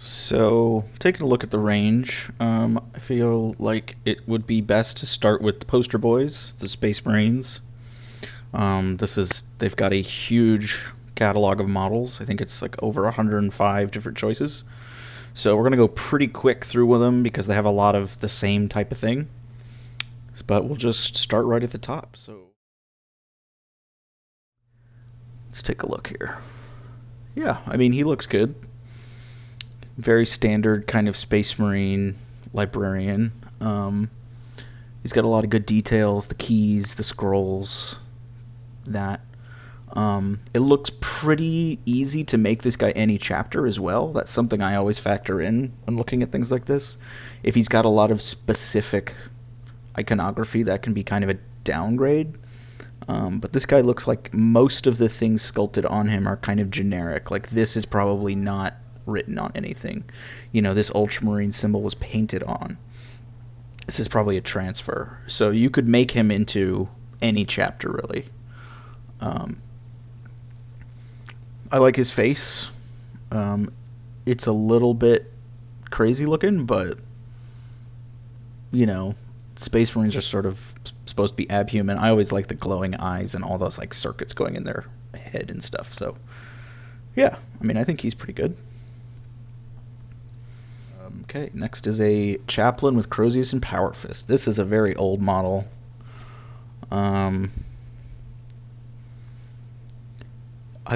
So, taking a look at the range, I feel like it would be best to start with the poster boys, the Space Marines. They've got a huge catalog of models. I think it's like over 105 different choices. So we're gonna go pretty quick through with them because they have a lot of the same type of thing. But we'll just start right at the top. So let's take a look here. Yeah, I mean he looks good. Very standard kind of Space Marine librarian. He's got a lot of good details, the keys, the scrolls, that. It looks pretty easy to make this guy any chapter as well. That's something I always factor in when looking at things like this. If he's got a lot of specific iconography, that can be kind of a downgrade. But this guy looks like most of the things sculpted on him are kind of generic. Like this is probably not written on anything. You know, this Ultramarine symbol was painted on. This is probably a transfer. So you could make him into any chapter, really. I like his face. It's a little bit crazy looking, but, you know, Space Marines are sort of supposed to be abhuman. I always like the glowing eyes and all those like circuits going in their head and stuff. So, yeah, I mean, I think he's pretty good. Okay, next is a Chaplain with Crozius and Power Fist. This is a very old model. I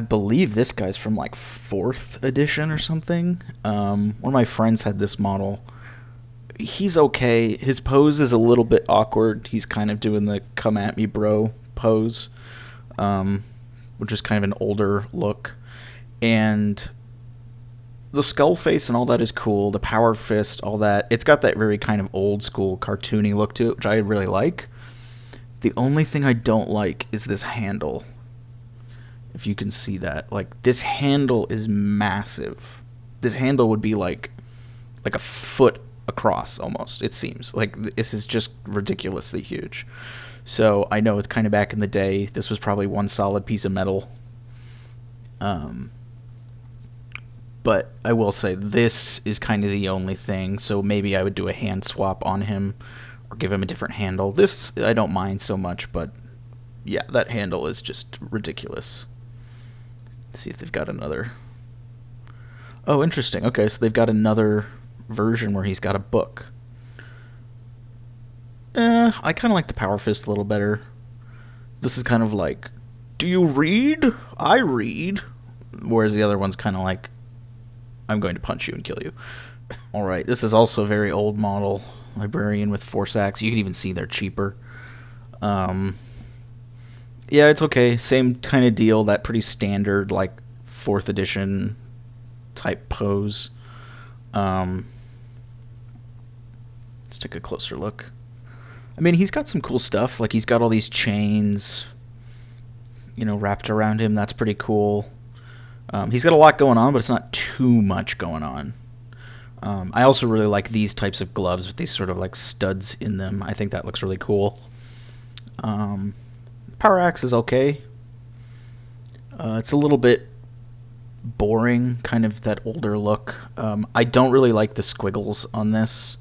believe this guy's from like 4th edition or something. One of my friends had this model. He's okay. His pose is a little bit awkward. He's kind of doing the come at me bro pose, which is kind of an older look. And the skull face and all that is cool. The power fist, all that. It's got that very kind of old school cartoony look to it, which I really like. The only thing I don't like is this handle. If you can see that. Like, this handle is massive. This handle would be like a foot across almost, it seems. Like, this is just ridiculously huge. So I know it's kind of back in the day. This was probably one solid piece of metal. But I will say this is kind of the only thing. So maybe I would do a hand swap on him or give him a different handle. This I don't mind so much, but yeah, that handle is just ridiculous. Let's see if they've got another. Oh, interesting. Okay, so they've got another version where he's got a book. I kind of like the Power Fist a little better. This is kind of like, do you read? I read. Whereas the other one's kind of like, I'm going to punch you and kill you. Alright, this is also a very old model. Librarian with Force Axe. You can even see they're cheaper. Yeah, it's okay. Same kind of deal. That pretty standard, like, 4th edition type pose. Let's take a closer look. I mean, he's got some cool stuff. Like, he's got all these chains, you know, wrapped around him. That's pretty cool. He's got a lot going on, but it's not too much going on. I also really like these types of gloves with these sort of like studs in them. I think that looks really cool. Power Axe is okay. It's a little bit boring, kind of that older look. I don't really like the squiggles on this.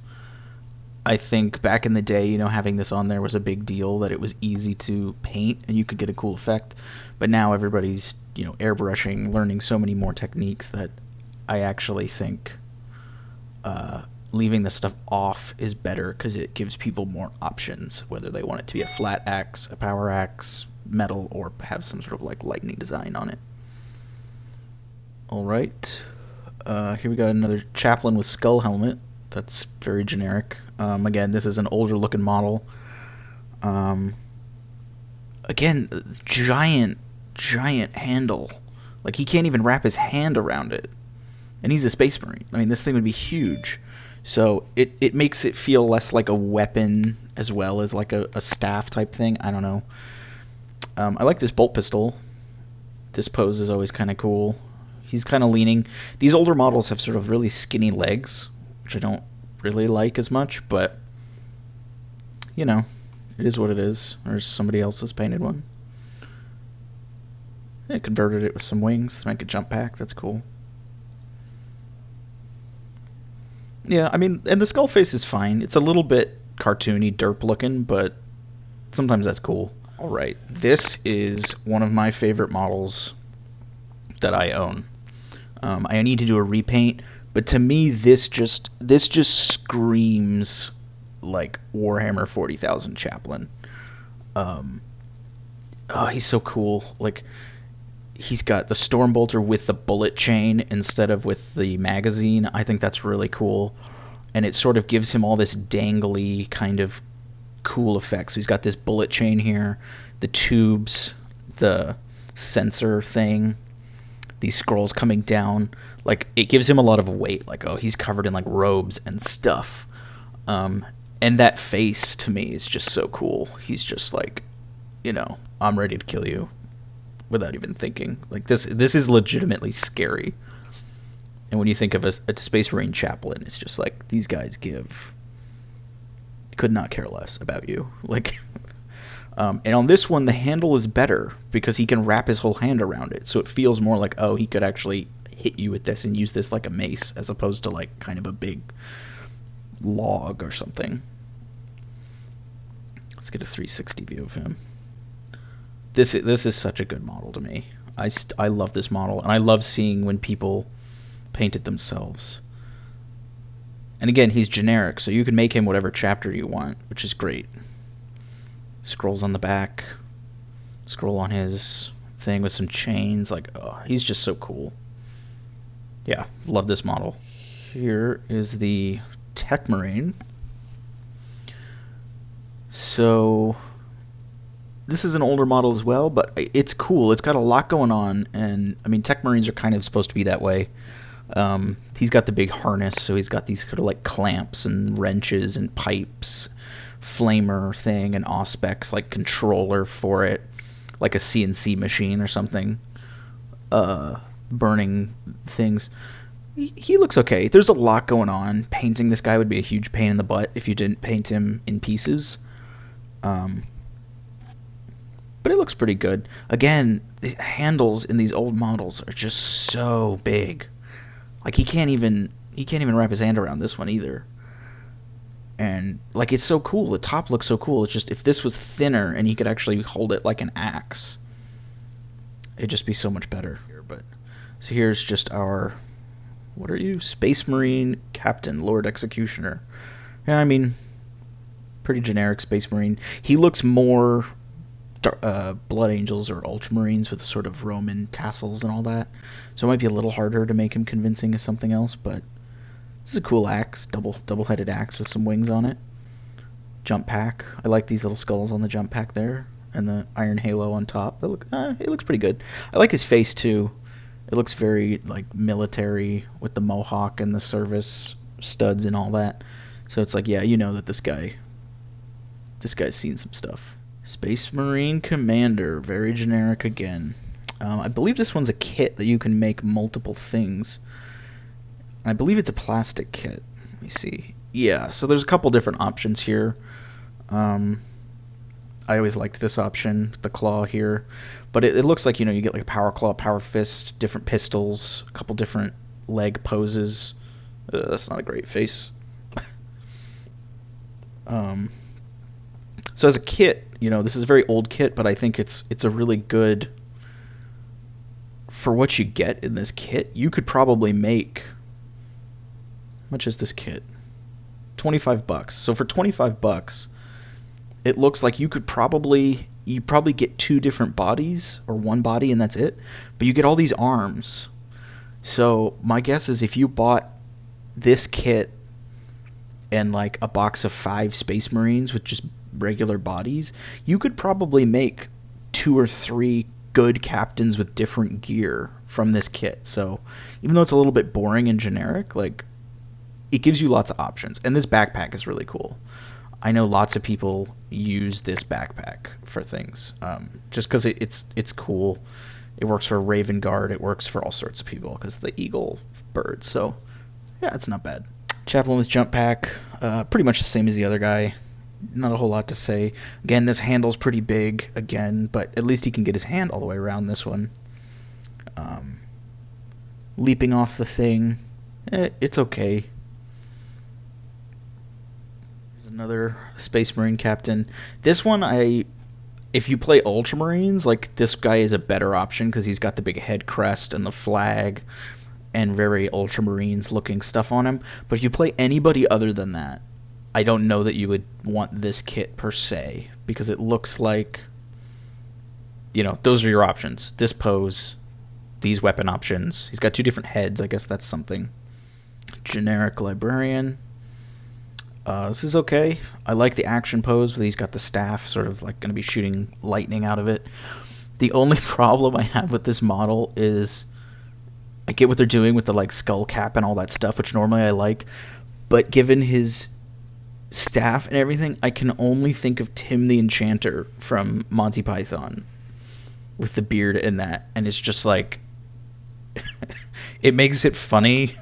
I think back in the day, you know, having this on there was a big deal, that it was easy to paint and you could get a cool effect. But now everybody's, you know, airbrushing, learning so many more techniques that I actually think leaving this stuff off is better because it gives people more options, whether they want it to be a flat axe, a power axe, metal, or have some sort of like lightning design on it. Alright, here we got another Chaplain with skull helmet. That's very generic. Again, this is an older looking model. Again, giant handle. Like, he can't even wrap his hand around it. And he's a Space Marine. I mean, this thing would be huge. So it makes it feel less like a weapon as well as like a staff type thing. I don't know. I like this bolt pistol. This pose is always kind of cool. He's kind of leaning. These older models have sort of really skinny legs, which I don't really like as much, but, you know, it is what it is. Or somebody else has painted one. I converted it with some wings to make a jump pack. That's cool. Yeah, I mean, and the skull face is fine. It's a little bit cartoony, derp looking, but sometimes that's cool. All right, this is one of my favorite models that I own. I need to do a repaint, but to me, this just screams like Warhammer 40,000 Chaplain. Oh, he's so cool. Like, he's got the Stormbolter with the bullet chain instead of with the magazine. I think that's really cool. And it sort of gives him all this dangly kind of cool effects. So he's got this bullet chain here, the tubes, the sensor thing, these scrolls coming down. Like, it gives him a lot of weight. Like, oh, he's covered in like robes and stuff. And that face to me is just so cool. He's just like, I'm ready to kill you without even thinking. Like, this is legitimately scary. And when you think of a Space Marine chaplain, it's just like, these guys could not care less about you. Like, and on this one, the handle is better because he can wrap his whole hand around it. So it feels more like, oh, he could actually hit you with this and use this like a mace as opposed to like kind of a big log or something. Let's get a 360 view of him. This is such a good model to me. I love this model, and I love seeing when people paint it themselves. And again, he's generic, so you can make him whatever chapter you want, which is great. Scrolls on the back, scroll on his thing with some chains. Like, oh, he's just so cool. Yeah, love this model. Here is the Tech Marine. So this is an older model as well, but it's cool. It's got a lot going on, and I mean, Tech Marines are kind of supposed to be that way. He's got the big harness, so he's got these kind of like clamps and wrenches and pipes, flamer thing, and auspex, like controller for it, like a CNC machine or something, burning things. He looks okay. There's a lot going on. Painting this guy would be a huge pain in the butt if you didn't paint him in pieces. But it looks pretty good. Again, the handles in these old models are just so big. Like, he can't even wrap his hand around this one either. And like, it's so cool. The top looks so cool. It's just, if this was thinner and he could actually hold it like an axe, it'd just be so much better. But so here's just our, what are you? Space Marine Captain, Lord Executioner. Yeah, I mean, pretty generic Space Marine. He looks more Blood Angels or Ultramarines with sort of Roman tassels and all that. So it might be a little harder to make him convincing as something else, but this is a cool axe, double-headed axe with some wings on it. Jump pack. I like these little skulls on the jump pack there, and the iron halo on top. It looks pretty good. I like his face too. It looks very like military with the mohawk and the service studs and all that. So it's like, yeah, you know that this guy's seen some stuff. Space Marine Commander, very generic again. I believe this one's a kit that you can make multiple things. I believe it's a plastic kit. Let me see. Yeah, so there's a couple different options here. I always liked this option, the claw here. But it looks like, you get like a power claw, power fist, different pistols, a couple different leg poses. That's not a great face. So as a kit, this is a very old kit, but I think it's a really good, for what you get in this kit. You could probably make, how much is this kit? $25. So for $25, it looks like you probably get two different bodies, or one body and that's it, but you get all these arms. So my guess is if you bought this kit and like a box of 5 Space Marines with just regular bodies, you could probably make 2 or 3 good captains with different gear from this kit. So even though it's a little bit boring and generic, like, it gives you lots of options. And this backpack is really cool. I know lots of people use this backpack for things, just because it's cool. It works for Raven Guard. It works for all sorts of people because of the eagle bird. So yeah, it's not bad. Chaplain with jump pack, pretty much the same as the other guy. Not a whole lot to say. Again, this handle's pretty big, again, but at least he can get his hand all the way around this one. Leaping off the thing, it's okay. Another Space Marine captain. This one, if you play Ultramarines, like, this guy is a better option because he's got the big head crest and the flag and very Ultramarines looking stuff on him. But if you play anybody other than that, I don't know that you would want this kit per se, because it looks like, those are your options. This pose, these weapon options. He's got 2 different heads. I guess that's something. Generic Librarian. This is okay. I like the action pose where he's got the staff, sort of like going to be shooting lightning out of it. The only problem I have with this model is I get what they're doing with the like skull cap and all that stuff, which normally I like, but given his staff and everything, I can only think of Tim the Enchanter from Monty Python with the beard and that, and it's just like it makes it funny,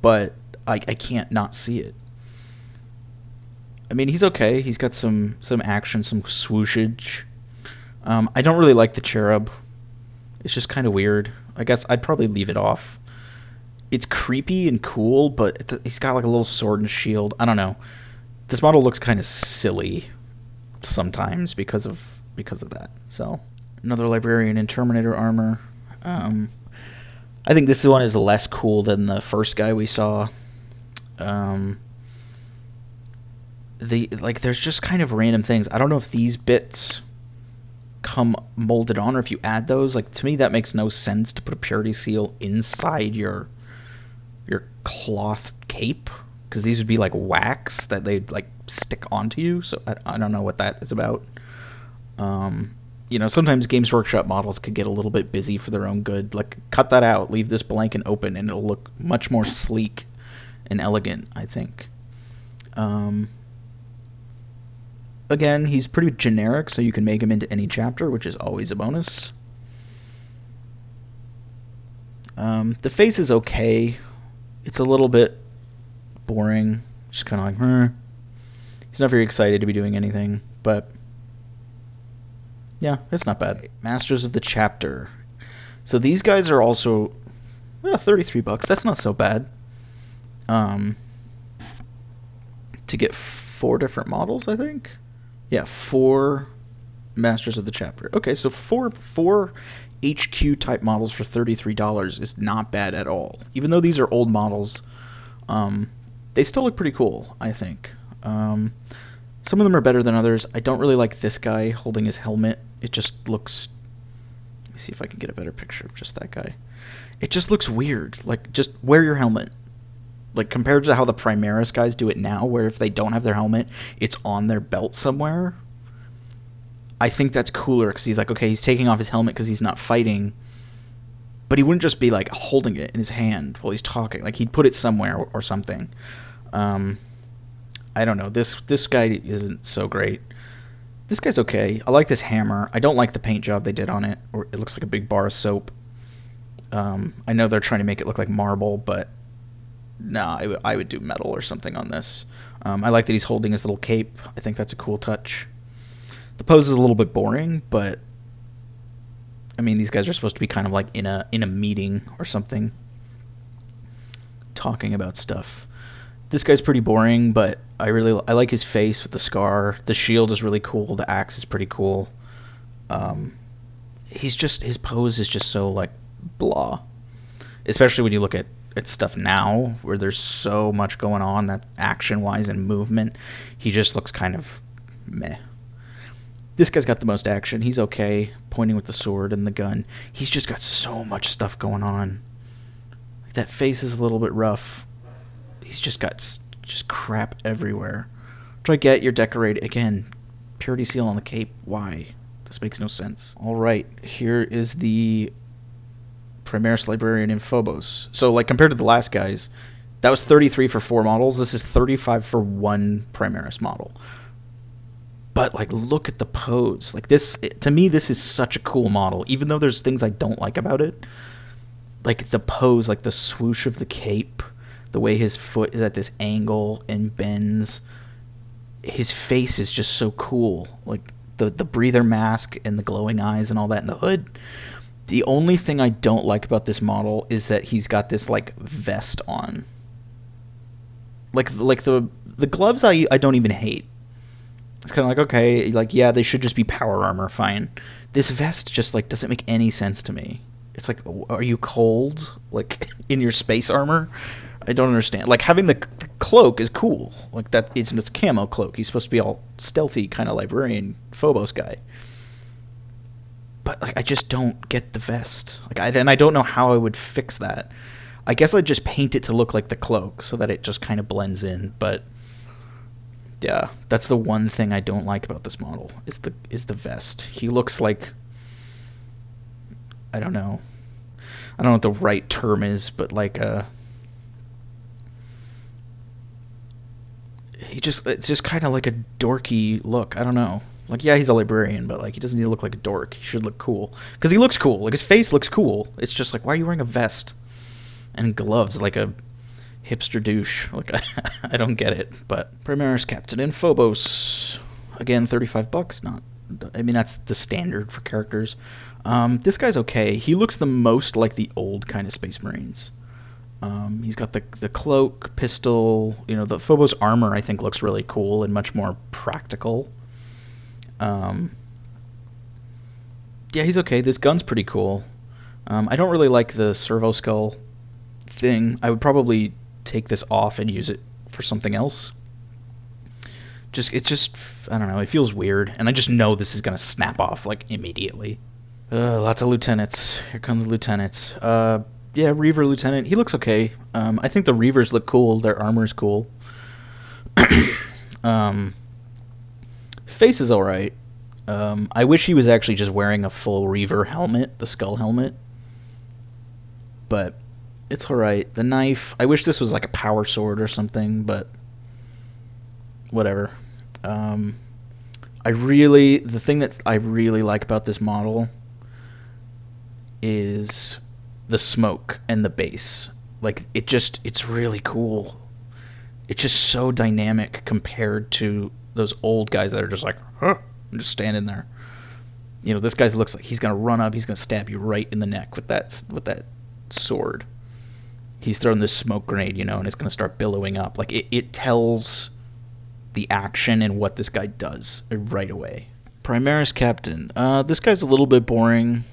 but I can't not see it. I mean, he's okay. He's got some action, some swooshage. I don't really like the cherub. It's just kind of weird. I guess I'd probably leave it off. It's creepy and cool, but he's got like a little sword and shield. I don't know. This model looks kind of silly sometimes because of that. So another Librarian in Terminator armor. I think this one is less cool than the first guy we saw. There's just kind of random things. I don't know if these bits come molded on or if you add those. Like, to me, that makes no sense to put a purity seal inside your cloth cape, because these would be like wax that they'd like stick onto you. So I don't know what that is about. Sometimes Games Workshop models could get a little bit busy for their own good. Like, cut that out, leave this blank and open, and it'll look much more sleek and elegant, I think. Again, he's pretty generic, so you can make him into any chapter, which is always a bonus. The face is okay. It's a little bit boring. Just kind of like, He's not very excited to be doing anything, but yeah, it's not bad. Masters of the Chapter. So these guys are also $33. That's not so bad. To get 4 different models, I think. Yeah, 4 Masters of the Chapter. Okay, so 4 HQ type models for $33 is not bad at all. Even though these are old models, they still look pretty cool, I think. Some of them are better than others. I don't really like this guy holding his helmet. It just looks... Let me see if I can get a better picture of just that guy. It just looks weird. Like, just wear your helmet. Like, compared to how the Primaris guys do it now, where if they don't have their helmet, it's on their belt somewhere. I think that's cooler, because he's like, okay, he's taking off his helmet because he's not fighting, but he wouldn't just be, like, holding it in his hand while he's talking. Like, he'd put it somewhere or something. I don't know. This guy isn't so great. This guy's okay. I like this hammer. I don't like the paint job they did on it, or it looks like a big bar of soap. I know they're trying to make it look like marble, but no, I would do metal or something on this. I like that he's holding his little cape. I think that's a cool touch. The pose is a little bit boring, but I mean, these guys are supposed to be kind of like in a meeting or something, talking about stuff. This guy's pretty boring, but I like his face with the scar. The shield is really cool. The axe is pretty cool. His pose is just so like blah, especially when you look at stuff now where there's so much going on that action-wise and movement. He just looks kind of meh. This guy's got the most action. He's okay, pointing with the sword and the gun. He's just got so much stuff going on. Like, that face is a little bit rough. He's just got just crap everywhere. Which I get, you're decorated. Again, purity seal on the cape. Why? This makes no sense. Alright, here is the Primaris Librarian in Phobos. So, like, compared to the last guys, that was 33 for 4 models. This is 35 for 1 Primaris model. But, like, look at the pose. Like, this, to me, this is such a cool model. Even though there's things I don't like about it. Like, the pose, like, the swoosh of the cape. The way his foot is at this angle and bends. His face is just so cool. Like, the breather mask and the glowing eyes and all that in the hood. The only thing I don't like about this model is that he's got this, like, vest on. Like the gloves I don't even hate. It's kind of like, okay, like, yeah, they should just be power armor, fine. This vest just, like, doesn't make any sense to me. It's like, are you cold, like, in your space armor? I don't understand. Like, having the cloak is cool. Like, that it's camo cloak. He's supposed to be all stealthy, kind of librarian Phobos guy. But, like, I just don't get the vest. Like, and I don't know how I would fix that. I guess I'd just paint it to look like the cloak so that it just kind of blends in, but yeah, that's the one thing I don't like about this model is the vest. He looks like, I don't know what the right term is, but like it's just kind of like a dorky look. I don't know. Like, yeah, he's a librarian, but like he doesn't need to look like a dork. He should look cool because he looks cool. Like, his face looks cool. It's just like, why are you wearing a vest and gloves like a hipster douche? Like, I don't get it. But Primaris Captain in Phobos, again, $35. Not, I mean, that's the standard for characters. This guy's okay. He looks the most like the old kind of Space Marines. He's got the cloak, pistol. You know, the Phobos armor I think looks really cool and much more practical. Yeah, he's okay. This gun's pretty cool. I don't really like the servo skull thing. I would probably take this off and use it for something else. It's just, I don't know, it feels weird, and I just know this is gonna snap off like immediately. Lots of lieutenants. Here come the lieutenants. Yeah, Reaver lieutenant. He looks okay. I think the Reavers look cool. Their armor's cool. Face is alright. I wish he was actually just wearing a full Reaver helmet, the skull helmet. But it's alright. The knife, I wish this was like a power sword or something, but whatever. The thing that I really like about this model is the smoke and the base. Like, it's really cool. It's just so dynamic compared to those old guys that are just like, huh, I'm just standing there. You know, this guy looks like he's gonna run up, he's gonna stab you right in the neck with that sword. He's throwing this smoke grenade, you know, and it's gonna start billowing up. Like, it tells the action and what this guy does right away. Primaris Captain. This guy's a little bit boring.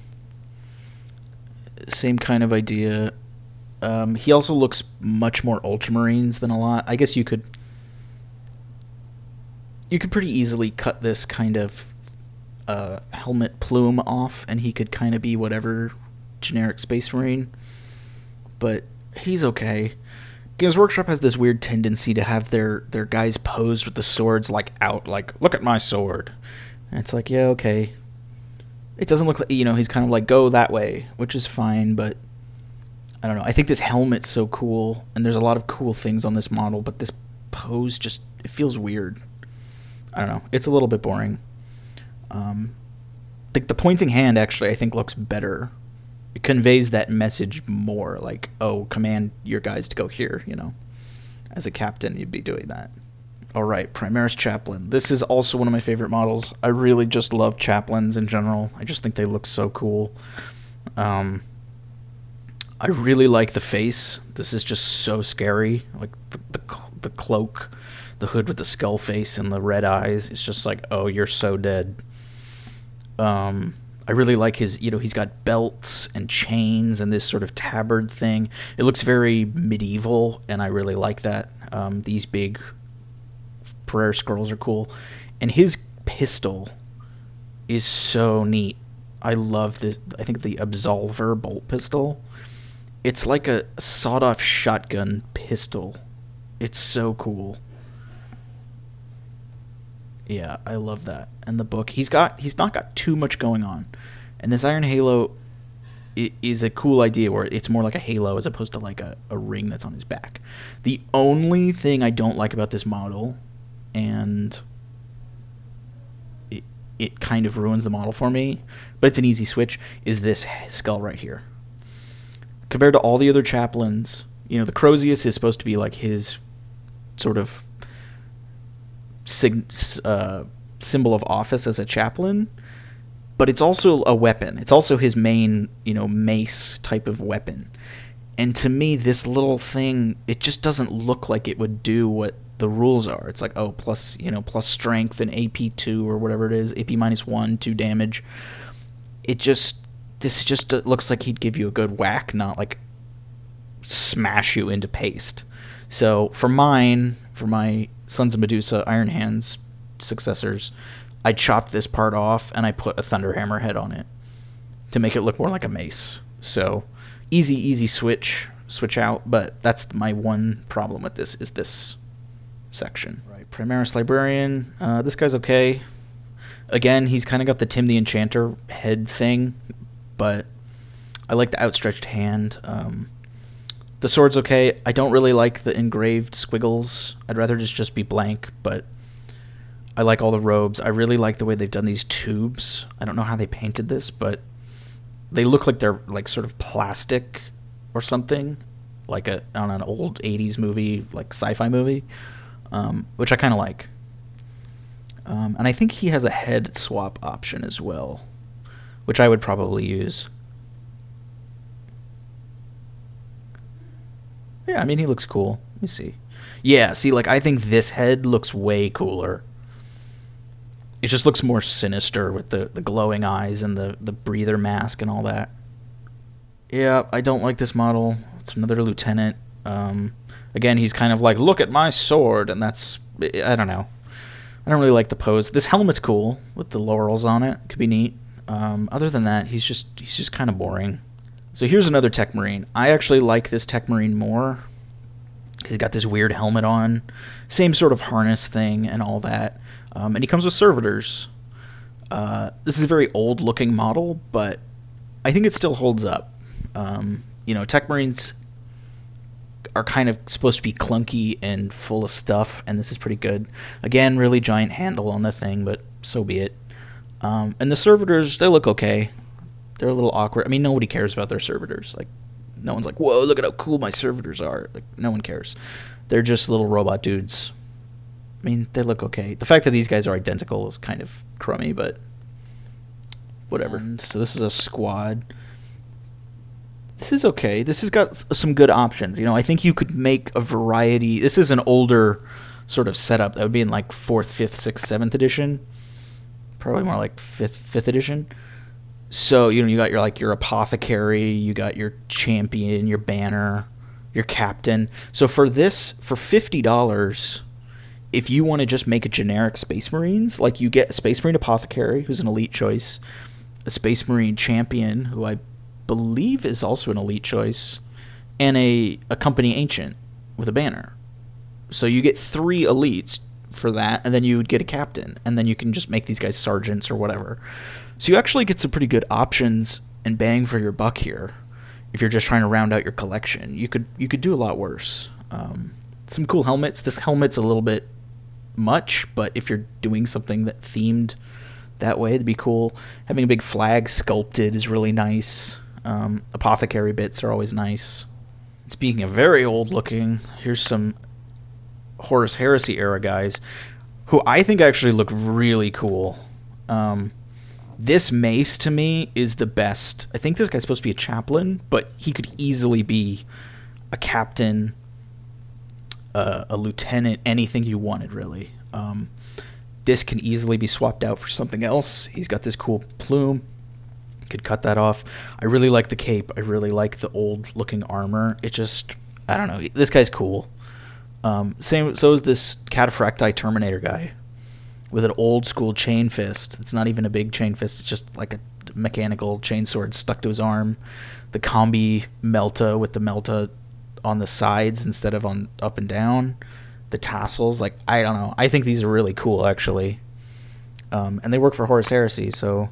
Same kind of idea. He also looks much more Ultramarines than a lot. I guess you could pretty easily cut this kind of helmet plume off, and he could kind of be whatever generic Space Marine. But he's okay. Games Workshop has this weird tendency to have their guys posed with the swords like out, like, look at my sword. And it's like, yeah, okay. It doesn't look like, you know, he's kind of like, go that way, which is fine, but I don't know. I think this helmet's so cool, and there's a lot of cool things on this model, but this pose just, it feels weird. I don't know. It's a little bit boring. The pointing hand, actually, I think looks better. It conveys that message more, like, oh, command your guys to go here, you know. As a captain, you'd be doing that. Alright, Primaris Chaplain. This is also one of my favorite models. I really just love chaplains in general. I just think they look so cool. I really like the face. This is just so scary. Like, the cloak, the hood with the skull face and the red eyes. It's just like, oh, you're so dead. I really like his, you know, he's got belts and chains and this sort of tabard thing. It looks very medieval, and I really like that. These big prayer scrolls are cool. And his pistol is so neat. I love this. I think the Absolver bolt pistol. It's like a sawed-off shotgun pistol. It's so cool. Yeah, I love that. And the book, he's not got too much going on. And this Iron Halo is a cool idea where it's more like a halo as opposed to like a ring that's on his back. The only thing I don't like about this model, and it kind of ruins the model for me, but it's an easy switch, is this skull right here. Compared to all the other chaplains, you know, the Crozius is supposed to be like his sort of symbol of office as a chaplain, but it's also a weapon. It's also his main, you know, mace type of weapon. And to me, this little thing, it just doesn't look like it would do what the rules are. It's like, oh, plus, plus strength and AP2 or whatever it is, AP -1, 2 damage. This just looks like he'd give you a good whack, not like smash you into paste. So for my Sons of Medusa Iron Hands successors, I chopped this part off and I put a Thunderhammer head on it to make it look more like a mace. So easy switch out, but that's my one problem with this, is this section. Right, Primaris Librarian, this guy's okay. Again, he's kind of got the Tim the Enchanter head thing, but I like the outstretched hand. The sword's okay. I don't really like the engraved squiggles. I'd rather just be blank, but I like all the robes. I really like the way they've done these tubes. I don't know how they painted this, but they look like they're like sort of plastic or something, like on an old 80s movie, like sci-fi movie, which I kind of like. And I think he has a head swap option as well, which I would probably use. Yeah, I mean, he looks cool. Let me see. Yeah, see, like, I think this head looks way cooler. It just looks more sinister with the glowing eyes and the breather mask and all that. Yeah, I don't like this model. It's another lieutenant. Again, he's kind of like, look at my sword, and that's, I don't know. I don't really like the pose. This helmet's cool with the laurels on it. Could be neat. Other than that, he's just kind of boring. So here's another Tech Marine. I actually like this Tech Marine more. He's got this weird helmet on. Same sort of harness thing and all that. And he comes with servitors. This is a very old-looking model, but I think it still holds up. Tech Marines are kind of supposed to be clunky and full of stuff, and this is pretty good. Again, really giant handle on the thing, but so be it. And the servitors, they look okay. They're a little awkward. I mean, nobody cares about their servitors. Like, no one's like, whoa, look at how cool my servitors are. Like, no one cares. They're just little robot dudes. I mean, they look okay. The fact that these guys are identical is kind of crummy, but whatever. So this is a squad. This is okay. This has got some good options. I think you could make a variety. This is an older sort of setup. That would be in like 4th, 5th, 6th, 7th edition. Probably more like 5th edition. So, you got your apothecary, you got your champion, your banner, your captain. So for $50, if you want to just make a generic Space Marines, like you get a Space Marine apothecary, who's an elite choice, a Space Marine champion, who I believe is also an elite choice, and a company ancient with a banner. So you get 3 elites for that, and then you would get a captain, and then you can just make these guys sergeants or whatever. So you actually get some pretty good options and bang for your buck here. If you're just trying to round out your collection, you could do a lot worse. Some cool helmets. This helmet's a little bit much, but if you're doing something that themed that way, it'd be cool. Having a big flag sculpted is really nice. Apothecary bits are always nice. Speaking of very old looking, here's some Horus Heresy era guys who I think actually look really cool. This mace to me is the best. I think this guy's supposed to be a chaplain, but he could easily be a captain, a lieutenant, anything you wanted really. This can easily be swapped out for something else. He's got this cool plume. Could cut that off. I really like the cape. I really like the old looking armor. It just, I don't know. This guy's cool. So is this Cataphracti Terminator guy with an old school chain fist. It's not even a big chain fist. It's just like a mechanical chain sword stuck to his arm. The combi melta with the melta on the sides instead of on up and down. The tassels, like, I don't know. I think these are really cool, actually. And they work for Horus Heresy, so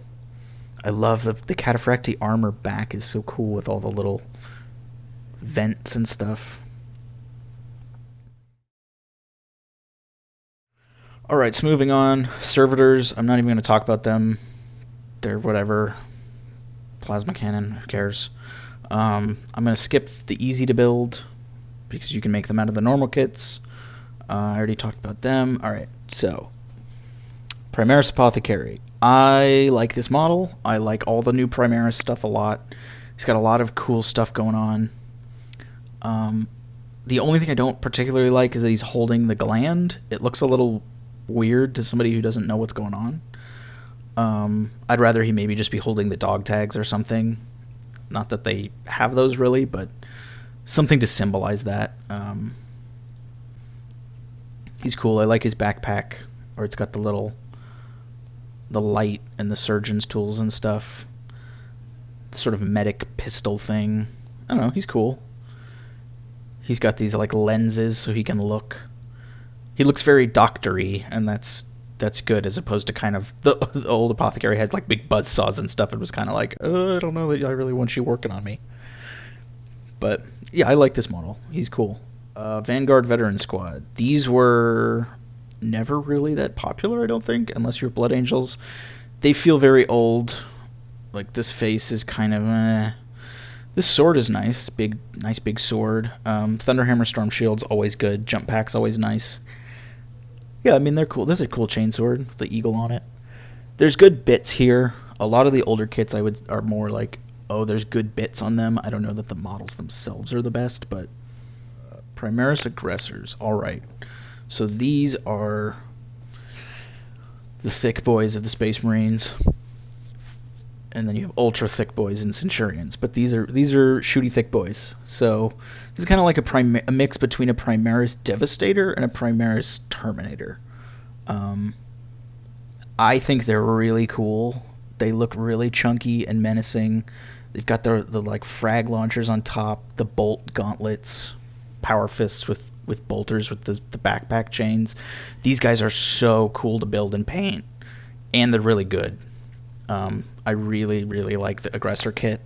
I love the Cataphracti armor back is so cool with all the little vents and stuff. Alright, so moving on. Servitors, I'm not even going to talk about them. They're whatever. Plasma cannon, who cares? I'm going to skip the easy to build because you can make them out of the normal kits. I already talked about them. Alright, so Primaris Apothecary. I like this model. I like all the new Primaris stuff a lot. He's got a lot of cool stuff going on. Um, the only thing I don't particularly like is that he's holding the gland. It looks a little weird to somebody who doesn't know what's going on. I'd rather he maybe just be holding the dog tags or something. Not that they have those really, but something to symbolize that. He's cool. I like his backpack, or it's got the light and the surgeon's tools and stuff. The sort of medic pistol thing. I don't know. He's cool. He's got these like lenses so he can look. He looks very doctory, and that's good, as opposed to kind of the old apothecary had like big buzz saws and stuff. It was kind of like, I don't know that I really want you working on me. But yeah, I like this model. He's cool. Vanguard Veteran Squad. These were never really that popular, I don't think, unless you're Blood Angels. They feel very old. Like this face is kind of This sword is nice, nice big sword. Thunderhammer Storm Shield's always good. Jump Pack's always nice. Yeah, I mean they're cool. This is a cool chainsword with the eagle on it. There's good bits here. A lot of the older kits are more like, oh, there's good bits on them. I don't know that the models themselves are the best, but Primaris Aggressors. All right. So these are the thick boys of the Space Marines. And then you have ultra thick boys and Centurions, but these are shooty thick boys. So this is kind of like a mix between a Primaris Devastator and a Primaris Terminator. I think they're really cool. They look really chunky and menacing. They've got the like frag launchers on top, the bolt gauntlets, power fists with bolters with the backpack chains. These guys are so cool to build and paint, and they're really good. I really, really like the Aggressor kit.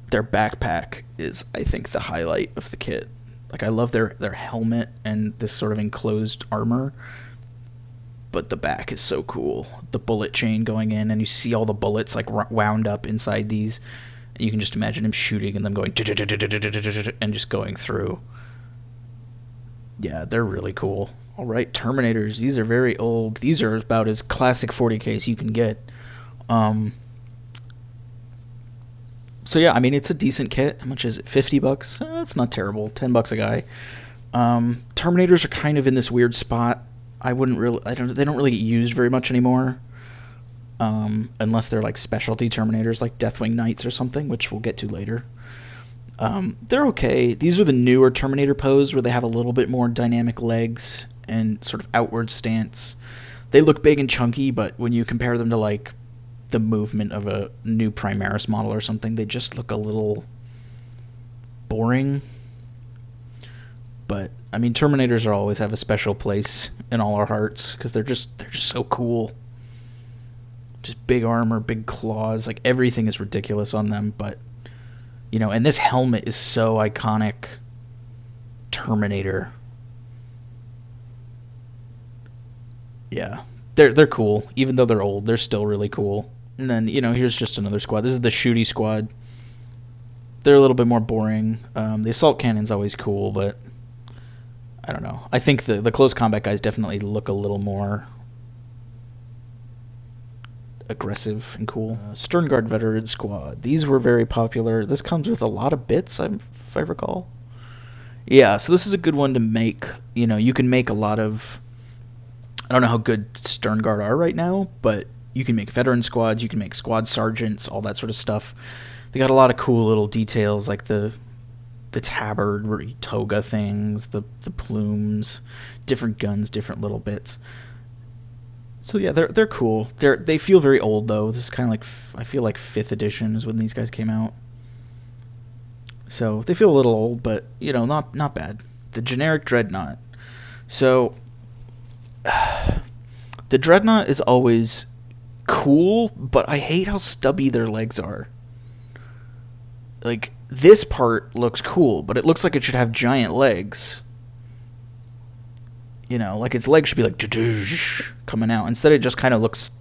Their backpack is, I think, the highlight of the kit. Like, I love their helmet and this sort of enclosed armor, but the back is so cool. The bullet chain going in, and you see all the bullets like wound up inside these. And you can just imagine him shooting and them going and just going through. Yeah, they're really cool. All right, Terminators. These are very old. These are about as classic 40k as you can get. So yeah, I mean, it's a decent kit. How much is it? $50? It's not terrible. $10 a guy. Terminators are kind of in this weird spot. They don't really get used very much anymore. Unless they're like specialty Terminators, like Deathwing Knights or something, which we'll get to later. They're okay. These are the newer Terminator pose, where they have a little bit more dynamic legs and sort of outward stance. They look big and chunky, but when you compare them to like the movement of a new Primaris model or something, they just look a little boring. But I mean, Terminators always have a special place in all our hearts because they're just so cool. Just big armor, big claws, like everything is ridiculous on them, but you know, and this helmet is so iconic. Terminator. Yeah, they're cool. Even though they're old, they're still really cool. And then, you know, here's just another squad. This is the Shooty squad. They're a little bit more boring. The assault cannon's always cool, but I don't know. I think the close combat guys definitely look a little more aggressive and cool. Sternguard Veteran Squad. These were very popular. This comes with a lot of bits, if I recall. Yeah, so this is a good one to make. You know, you can make a lot of... I don't know how good Sternguard are right now, but you can make veteran squads, you can make squad sergeants, all that sort of stuff. They got a lot of cool little details, like the tabard, toga things, the plumes, different guns, different little bits. So yeah, they're cool. They feel very old though. This is kind of like, I feel like 5th edition is when these guys came out. So they feel a little old, but you know, not bad. The generic Dreadnought. So the Dreadnought is always cool, but I hate how stubby their legs are. Like, this part looks cool, but it looks like it should have giant legs. You know, like its legs should be like coming out. Instead, it just kind of looks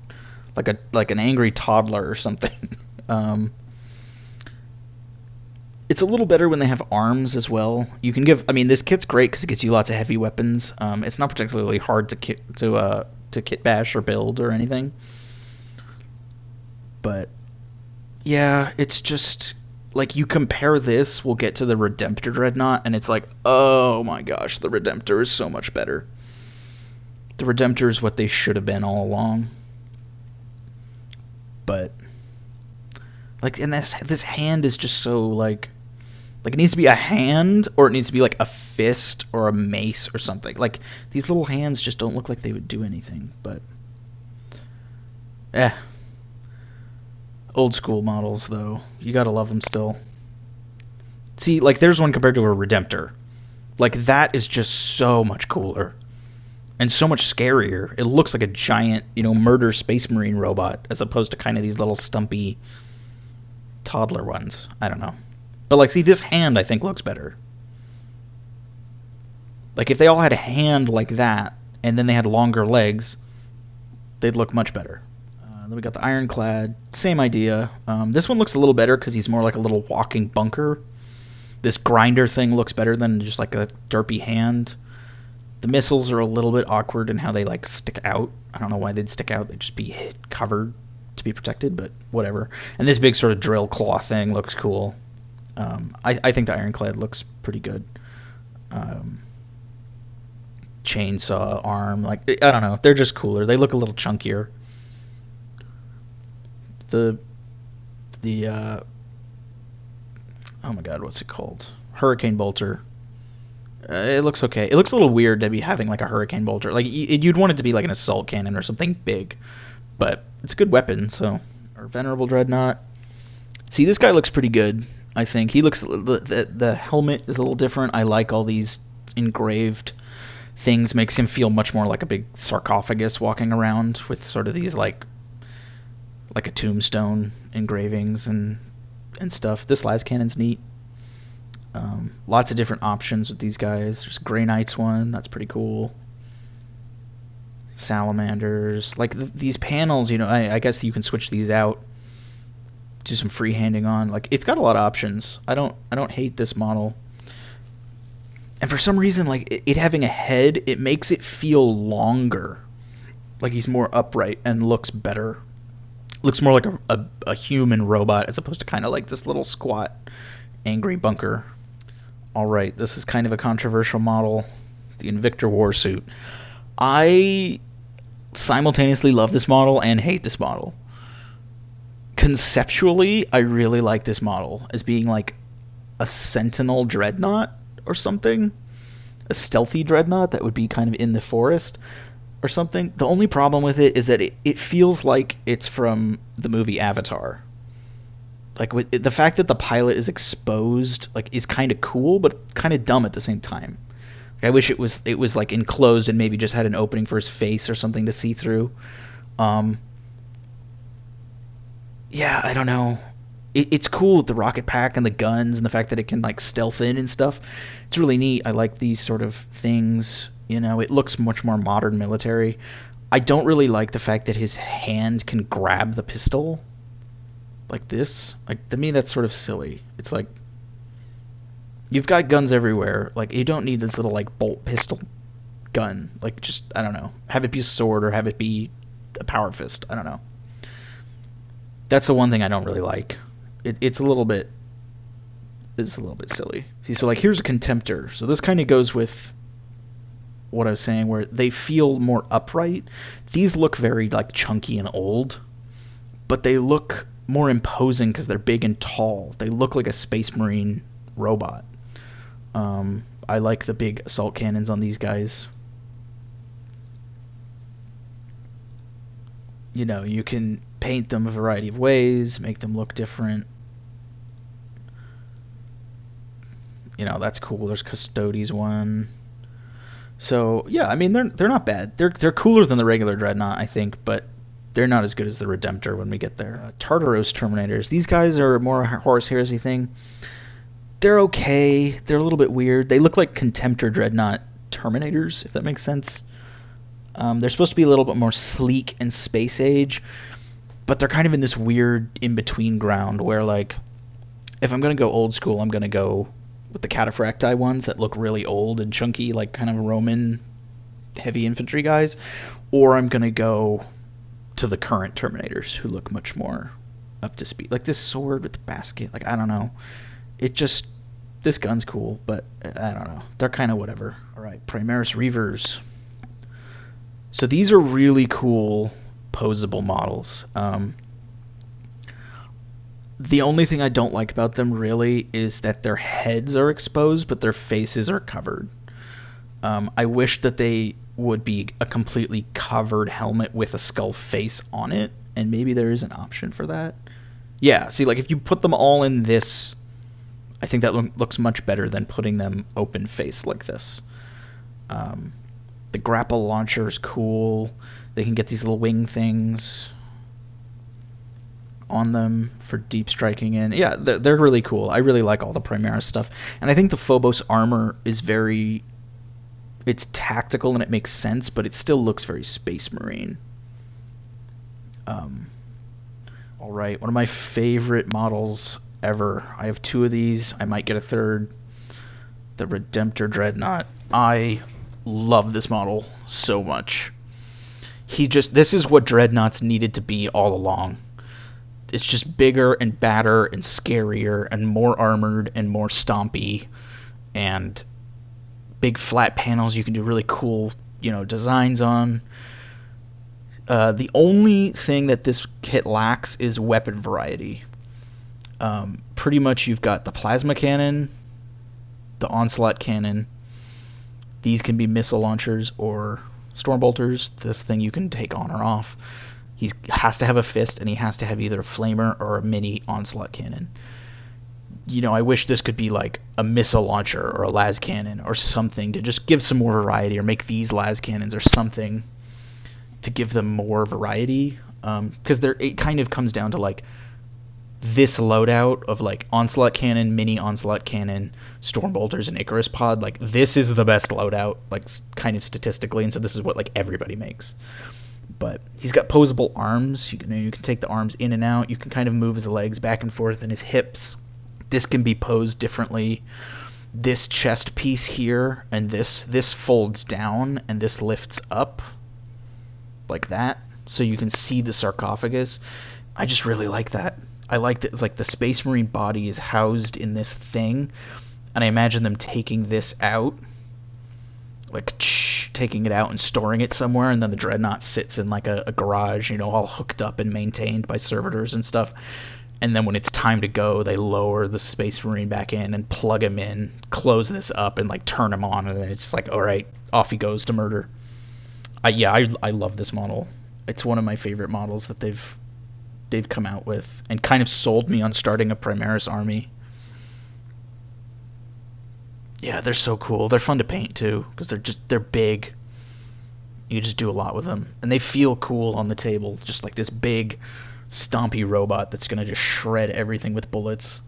like an angry toddler or something. It's a little better when they have arms as well. You can give... I mean, this kit's great because it gives you lots of heavy weapons. It's not particularly hard to kit bash or build or anything. But, yeah, it's just... like, you compare this, we'll get to the Redemptor Dreadnought, and it's like, oh my gosh, the Redemptor is so much better. The Redemptor is what they should have been all along. But, like, and this hand is just so, like it needs to be a hand, or it needs to be, like, a fist or a mace or something. Like, these little hands just don't look like they would do anything, but, old school models, though. You gotta love them still. See, like, there's one compared to a Redemptor. Like, that is just so much cooler. And so much scarier. It looks like a giant, murder space marine robot, as opposed to kind of these little stumpy toddler ones. I don't know. But, like, see, this hand, I think, looks better. Like, if they all had a hand like that, and then they had longer legs, they'd look much better. Then we got the Ironclad. Same idea. This one looks a little better because he's more like a little walking bunker. This grinder thing looks better than just like a derpy hand. The missiles are a little bit awkward in how they like stick out. I don't know why they'd stick out. They'd just be covered to be protected, but whatever. And this big sort of drill claw thing looks cool. I think the Ironclad looks pretty good. Chainsaw arm, like, I don't know. They're just cooler. They look a little chunkier. The oh my god, what's it called? Hurricane Bolter. It looks okay. It looks a little weird to be having like a Hurricane Bolter. Like, you'd want it to be like an assault cannon or something big, but it's a good weapon. So, or Venerable Dreadnought. See, this guy looks pretty good. I think he looks. The helmet is a little different. I like all these engraved things. Makes him feel much more like a big sarcophagus walking around with sort of these like a tombstone engravings and stuff. This las cannon's neat. Lots of different options with these guys. There's Grey Knight's one. That's pretty cool. Salamanders. Like, these panels, I guess you can switch these out. Do some freehanding on. Like, it's got a lot of options. I don't hate this model. And for some reason, like, it having a head, it makes it feel longer. Like, he's more upright and looks better. Looks more like a human robot as opposed to kind of like this little squat angry bunker. Alright, this is kind of a controversial model. The Invictor Warsuit. I simultaneously love this model and hate this model. Conceptually, I really like this model as being like a Sentinel Dreadnought or something. A stealthy Dreadnought that would be kind of in the forest or something. The only problem with it is that it feels like it's from the movie Avatar. Like, with the fact that the pilot is exposed, like, is kind of cool, but kind of dumb at the same time. Like, I wish it was like enclosed and maybe just had an opening for his face or something to see through. Yeah, I don't know. It's cool with the rocket pack and the guns and the fact that it can like stealth in and stuff. It's really neat. I like these sort of things. It looks much more modern military. I don't really like the fact that his hand can grab the pistol like this. Like, to me, that's sort of silly. It's like, you've got guns everywhere. Like, you don't need this little like bolt pistol gun. Like, just, I don't know, have it be a sword or have it be a power fist. I don't know. That's the one thing I don't really like. It's a little bit silly. See, so like, here's a Contemptor. So this kind of goes with what I was saying, where they feel more upright. These look very like chunky and old, but they look more imposing because they're big and tall. They look like a Space Marine robot. I like the big assault cannons on these guys. You can paint them a variety of ways, make them look different. That's cool. There's Custodes one. So yeah, I mean, they're not bad. They're cooler than the regular Dreadnought, I think, but they're not as good as the Redemptor when we get there. Tartaros Terminators. These guys are more a Horus Heresy thing. They're okay. They're a little bit weird. They look like Contemptor Dreadnought Terminators, if that makes sense. They're supposed to be a little bit more sleek and space age, but they're kind of in this weird in-between ground where, like, if I'm going to go old school, I'm going to go with the Cataphracti ones that look really old and chunky, like kind of Roman heavy infantry guys, or I'm going to go to the current Terminators who look much more up to speed. Like this sword with the basket, like I don't know. It just, this gun's cool, but I don't know. They're kind of whatever. All right, Primaris Reavers. So these are really cool posable models. The only thing I don't like about them really is that their heads are exposed, but their faces are covered. I wish that they would be a completely covered helmet with a skull face on it, and maybe there is an option for that. Yeah, see, like if you put them all in this, I think that looks much better than putting them open face like this. The grapple launcher is cool. They can get these little wing things on them for deep striking in. Yeah, they're really cool. I really like all the Primaris stuff. And I think the Phobos armor is very... It's tactical and it makes sense, but it still looks very Space Marine. Alright, one of my favorite models ever. I have 2 of these. I might get a third. The Redemptor Dreadnought. I love this model so much. This is what Dreadnoughts needed to be all along. It's just bigger and badder and scarier and more armored and more stompy and big flat panels you can do really cool, designs on. The only thing that this kit lacks is weapon variety. Pretty much you've got the plasma cannon, the onslaught cannon. These can be missile launchers or storm bolters. This thing you can take on or off. He has to have a fist, and he has to have either a flamer or a mini onslaught cannon. I wish this could be like a missile launcher or a las cannon or something to just give some more variety, or make these las cannons or something to give them more variety. Because it kind of comes down to like this loadout of like onslaught cannon, mini onslaught cannon, storm bolters, and Icarus pod. Like this is the best loadout, like kind of statistically, and so this is what like everybody makes. But he's got posable arms. You can take the arms in and out. You can kind of move his legs back and forth, and his hips. This can be posed differently. This chest piece here and this folds down, and this lifts up like that, so you can see the sarcophagus. I just really like that. I like that it's like the Space Marine body is housed in this thing, and I imagine them taking this out, like taking it out and storing it somewhere, and then the Dreadnought sits in like a garage, all hooked up and maintained by servitors and stuff. And then when it's time to go, they lower the Space Marine back in and plug him in, close this up, and like turn him on, and then it's like, all right, off he goes to murder. I love this model. It's one of my favorite models that they've come out with, and kind of sold me on starting a Primaris army. Yeah, they're so cool. They're fun to paint too, because they're big. You just do a lot with them, and they feel cool on the table, just like this big stompy robot that's gonna just shred everything with bullets.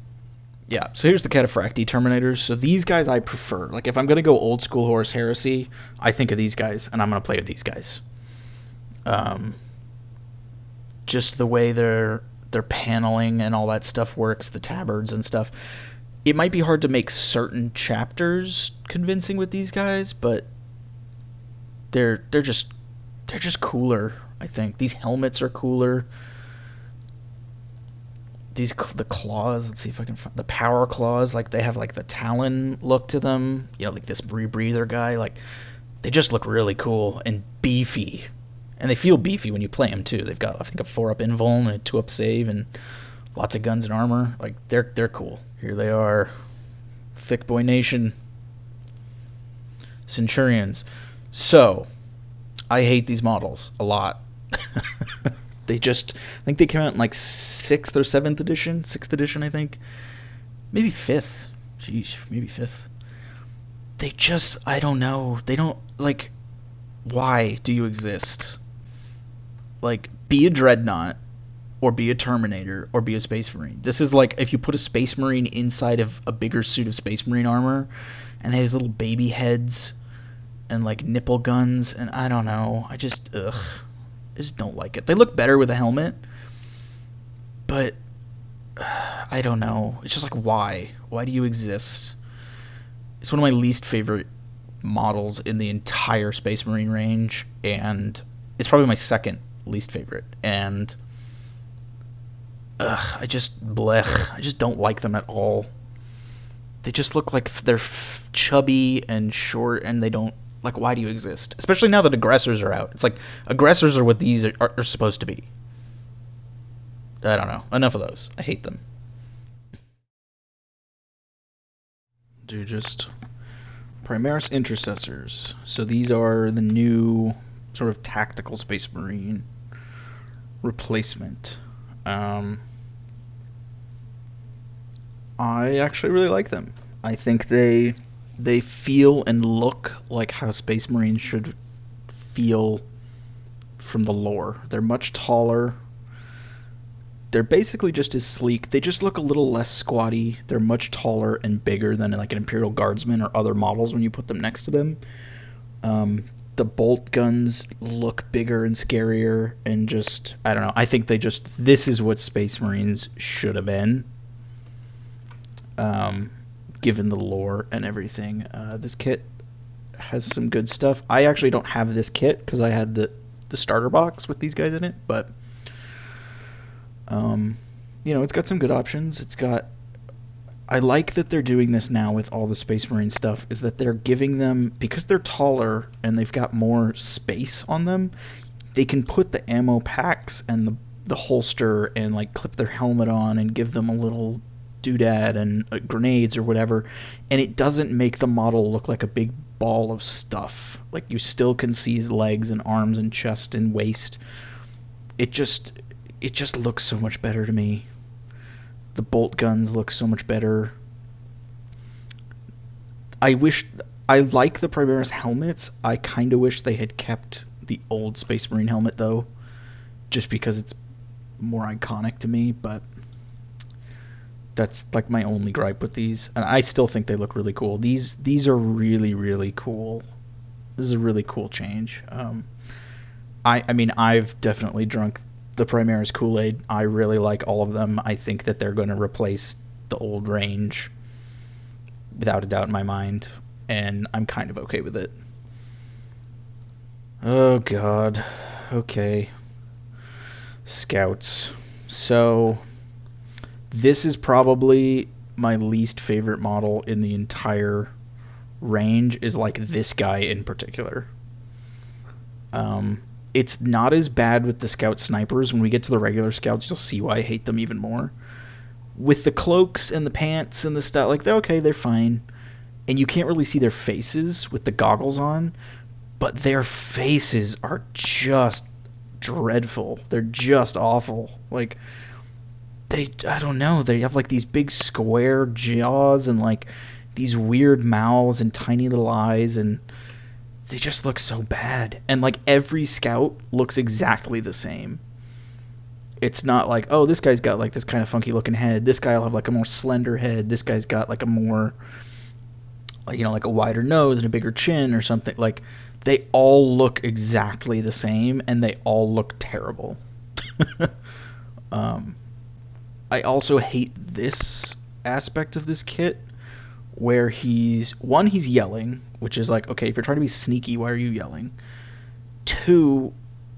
Yeah, so here's the Cataphractii Terminators. So these guys I prefer. Like if I'm gonna go old school Horus Heresy, I think of these guys, and I'm gonna play with these guys. Just the way their paneling and all that stuff works, the tabards and stuff. It might be hard to make certain chapters convincing with these guys, but they're just cooler, I think. These helmets are cooler. The claws, let's see if I can find the power claws, like they have like the Talon look to them, like this rebreather guy, like they just look really cool and beefy, and they feel beefy when you play them too. They've got, I think, a 4-up invuln and a 2-up save and lots of guns and armor. Like they're cool. Here they are, Thick Boy Nation Centurions. So I hate these models a lot. I think they came out in like 6th or 7th edition, 6th edition, I think. Maybe 5th. Jeez, maybe 5th. I don't know. They don't, like, why do you exist? Like, be a Dreadnought, or be a Terminator, or be a Space Marine. This is like if you put a Space Marine inside of a bigger suit of Space Marine armor, and they have little baby heads, and like nipple guns, and I don't know. I just don't like it. They look better with a helmet, but I don't know. It's just like, why? Why do you exist? It's one of my least favorite models in the entire Space Marine range, and it's probably my second least favorite. And ugh, I just blech. I just don't like them at all. They just look like they're chubby and short, and they don't like. Why do you exist? Especially now that aggressors are out. It's like aggressors are what these are supposed to be. I don't know. Enough of those. I hate them. Do just Primaris Intercessors. So these are the new sort of tactical Space Marine replacement. I actually really like them. I think they feel and look like how Space Marines should feel from the lore. They're much taller. They're basically just as sleek. They just look a little less squatty. They're much taller and bigger than like an Imperial Guardsman or other models when you put them next to them. The bolt guns look bigger and scarier, and just, I don't know. I think this is what Space Marines should have been, given the lore and everything. This kit has some good stuff. I actually don't have this kit because I had the starter box with these guys in it, but it's got some good options. I like that they're doing this now with all the Space Marine stuff, is that they're giving them, because they're taller and they've got more space on them, they can put the ammo packs and the holster and like clip their helmet on and give them a little doodad and grenades or whatever, and it doesn't make the model look like a big ball of stuff. Like, you still can see his legs and arms and chest and waist. It just looks so much better to me. The bolt guns look so much better. I like the Primaris helmets. I kind of wish they had kept the old Space Marine helmet, though, just because it's more iconic to me, but that's like my only gripe with these. And I still think they look really cool. These are really, really cool. This is a really cool change. I mean, I've definitely drunk the Primaris Kool-Aid. I really like all of them. I think that they're going to replace the old range without a doubt in my mind, and I'm kind of okay with it. Oh god. Okay. Scouts. So this is probably my least favorite model in the entire range, is like this guy in particular. It's not as bad with the Scout Snipers. When we get to the regular Scouts, you'll see why I hate them even more. With the cloaks and the pants and the stuff, like, they're okay, they're fine. And you can't really see their faces with the goggles on, but their faces are just dreadful. They're just awful. Like, I don't know, they have like these big square jaws and like these weird mouths and tiny little eyes, and they just look so bad. And like every scout looks exactly the same. It's not like, oh, this guy's got like this kind of funky looking head. This guy will have like a more slender head. This guy's got like a more, like a wider nose and a bigger chin or something. Like, they all look exactly the same, and they all look terrible. I also hate this aspect of this kit, where he's yelling, which is like, okay, if you're trying to be sneaky, why are you yelling? 2,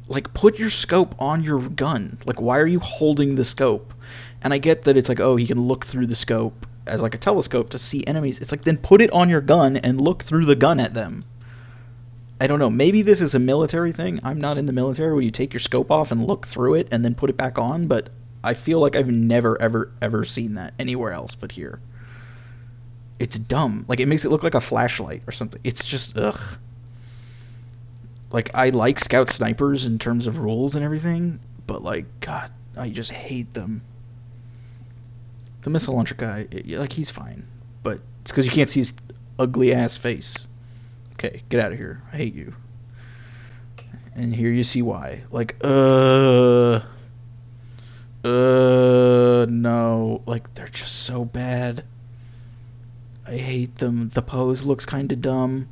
like, put your scope on your gun. Like, why are you holding the scope? And I get that it's like, oh, he can look through the scope as like a telescope to see enemies. It's like, then put it on your gun and look through the gun at them. I don't know, maybe this is a military thing. I'm not in the military where you take your scope off and look through it and then put it back on, but I feel like I've never, ever, ever seen that anywhere else but here. It's dumb. Like, it makes it look like a flashlight or something. It's just, ugh. Like, I like Scout Snipers in terms of rules and everything, but, like, God, I just hate them. The missile launcher guy, he's fine, but it's because you can't see his ugly-ass face. Okay, get out of here. I hate you. And here you see why. Like, no. Like, they're just so bad. I hate them. The pose looks kind of dumb.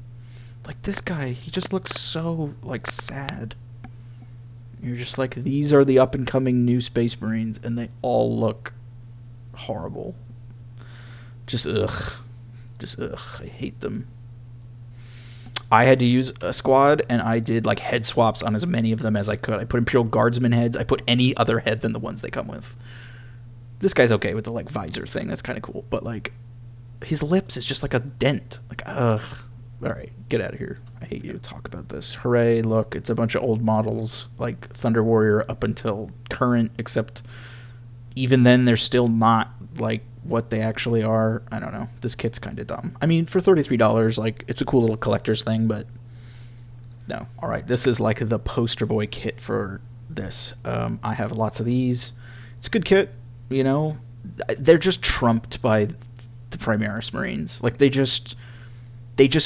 Like, this guy, he just looks so, like, sad. You're just like, these are the up-and-coming new Space Marines, and they all look horrible. Just, ugh. Just, ugh. I hate them. I had to use a squad, and I did, like, head swaps on as many of them as I could. I put Imperial Guardsman heads. I put any other head than the ones they come with. This guy's okay with the like visor thing. That's kind of cool. But like his lips is just like a dent. Like ugh. All right, get out of here. I hate you. Talk about this. Hooray! Look, it's a bunch of old models like Thunder Warrior up until current, except even then they're still not like what they actually are. I don't know. This kit's kind of dumb. I mean, for $33, like it's a cool little collector's thing, but no. All right, this is like the poster boy kit for this. I have lots of these. It's a good kit. You know, they're just trumped by the Primaris Marines. Like they just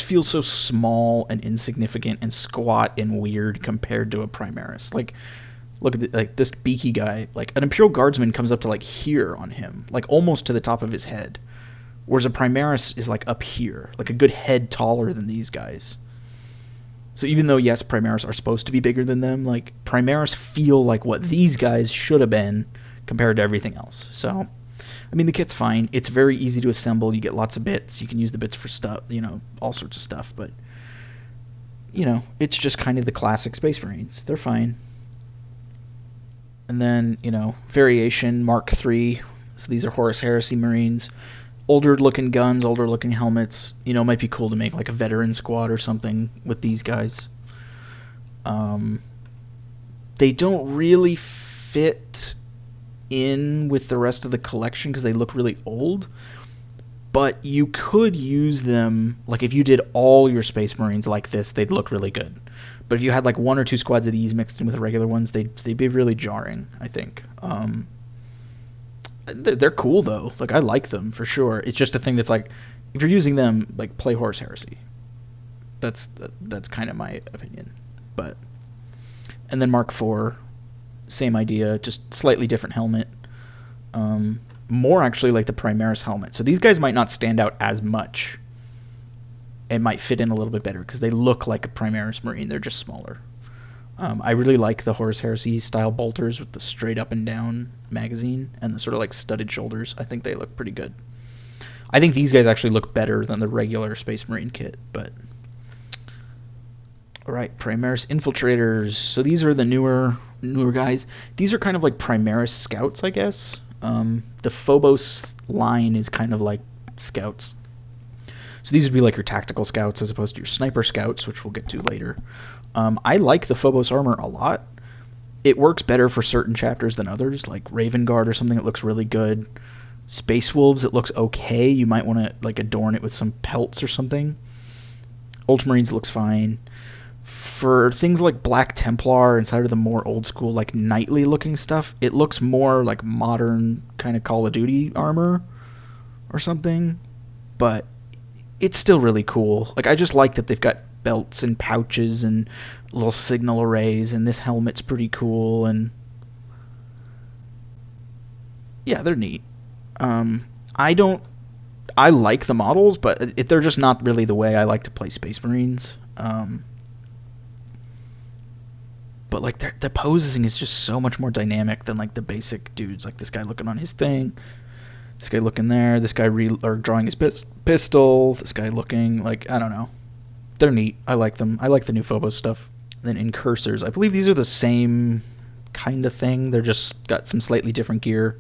feel so small and insignificant and squat and weird compared to a Primaris. Like, look at like this beaky guy. Like an Imperial Guardsman comes up to like here on him, like almost to the top of his head, whereas a Primaris is like up here, like a good head taller than these guys. So even though yes, Primaris are supposed to be bigger than them, like Primaris feel like what these guys should have been compared to everything else. So I mean, the kit's fine. It's very easy to assemble. You get lots of bits. You can use the bits for stuff, you know, all sorts of stuff. But, you know, it's just kind of the classic Space Marines. They're fine. And then, you know, variation, Mark III. So these are Horus Heresy Marines. Older looking guns, older looking helmets. You know, it might be cool to make like a veteran squad or something with these guys. They don't really fit in with the rest of the collection because they look really old, but you could use them, like if you did all your Space Marines like this, they'd look really good. But if you had like one or two squads of these mixed in with the regular ones, they'd be really jarring, I think. They're cool though. Like I like them for sure. It's just a thing that's like, if you're using them, like play Horus Heresy. That's kind of my opinion. But and then Mark IV, same idea, just slightly different helmet. More actually like the Primaris helmet. So these guys might not stand out as much. It might fit in a little bit better because they look like a Primaris Marine. They're just smaller. I really like the Horus Heresy style bolters with the straight up and down magazine and the sort of like studded shoulders. I think they look pretty good. I think these guys actually look better than the regular Space Marine kit, but alright, Primaris Infiltrators. So these are the newer guys. These are kind of like Primaris Scouts, I guess. The Phobos line is kind of like Scouts. So these would be like your tactical Scouts as opposed to your Sniper Scouts, which we'll get to later. I like the Phobos armor a lot. It works better for certain chapters than others, like Raven Guard or something. It looks really good. Space Wolves, it looks okay. You might want to like adorn it with some pelts or something. Ultramarines looks fine. For things like Black Templar inside of the more old school, like knightly looking stuff, it looks more like modern kind of Call of Duty armor or something. But it's still really cool. Like I just like that they've got belts and pouches and little signal arrays, and this helmet's pretty cool, and yeah, they're neat. I like the models, but they're just not really the way I like to play Space Marines. But like the posing is just so much more dynamic than like the basic dudes. Like this guy looking on his thing, this guy looking there, this guy drawing his pistol, this guy looking like, I don't know. They're neat. I like them. I like the new Phobos stuff. Then Incursors, I believe these are the same kind of thing. They're just got some slightly different gear.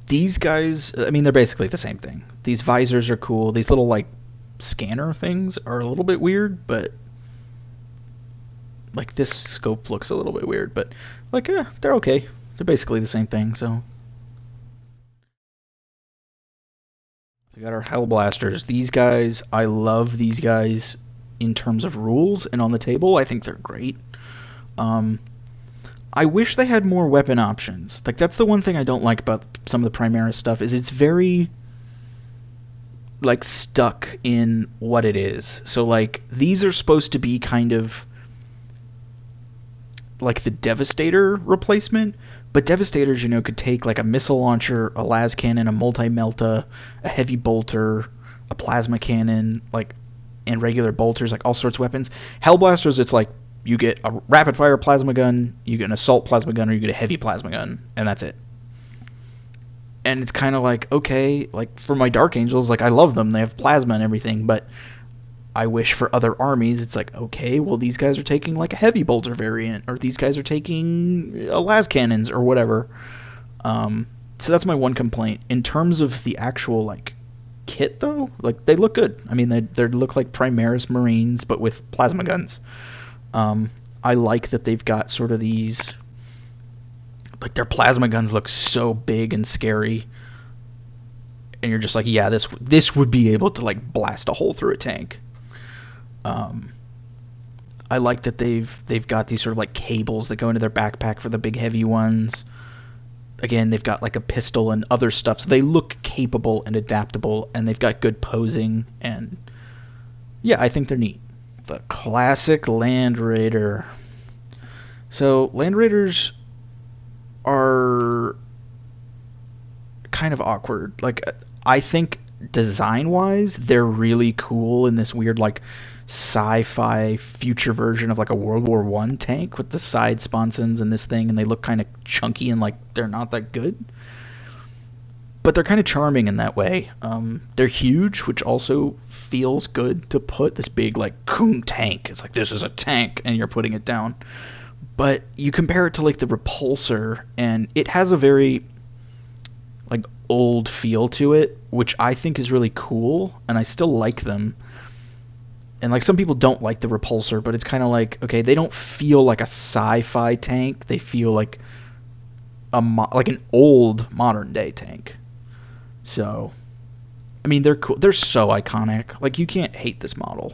These guys, I mean, they're basically the same thing. These visors are cool. These little like scanner things are a little bit weird, but like this scope looks a little bit weird, but like they're okay. They're basically the same thing. So we got our Hellblasters. These guys, I love these guys in terms of rules and on the table. I think they're great. I wish they had more weapon options. Like that's the one thing I don't like about some of the Primaris stuff, is it's very like stuck in what it is. So like these are supposed to be kind of like the Devastator replacement, but Devastators, you know, could take like a missile launcher, a las cannon, a multi-melta, a heavy bolter, a plasma cannon, like, and regular bolters, like all sorts of weapons. Hellblasters, it's like you get a rapid fire plasma gun, you get an assault plasma gun, or you get a heavy plasma gun, and that's it. And it's kind of like, okay, like for my Dark Angels, like I love them, they have plasma and everything, but I wish for other armies, it's like, okay, well, these guys are taking like a heavy bolter variant, or these guys are taking las cannons or whatever. So that's my one complaint. In terms of the actual like kit, though, like they look good. I mean, they look like Primaris Marines, but with plasma guns. I like that they've got sort of these, like their plasma guns look so big and scary, and you're just like, yeah, this would be able to like blast a hole through a tank. I like that they've got these sort of like cables that go into their backpack for the big heavy ones. Again, they've got like a pistol and other stuff, so they look capable and adaptable, and they've got good posing, and yeah, I think they're neat. The classic Land Raider. So Land Raiders are kind of awkward. Like, I think design-wise, they're really cool in this weird like sci-fi future version of like a World War I tank with the side sponsons and this thing, and they look kind of chunky and like they're not that good. But they're kind of charming in that way. They're huge, which also feels good to put this big like coon tank. It's like, this is a tank, and you're putting it down. But you compare it to like the Repulsor, and it has a very like old feel to it, which I think is really cool, and I still like them. And like some people don't like the Repulsor, but it's kind of like, okay, they don't feel like a sci-fi tank. They feel like like an old modern day tank. So, I mean, they're cool. They're so iconic. Like, you can't hate this model.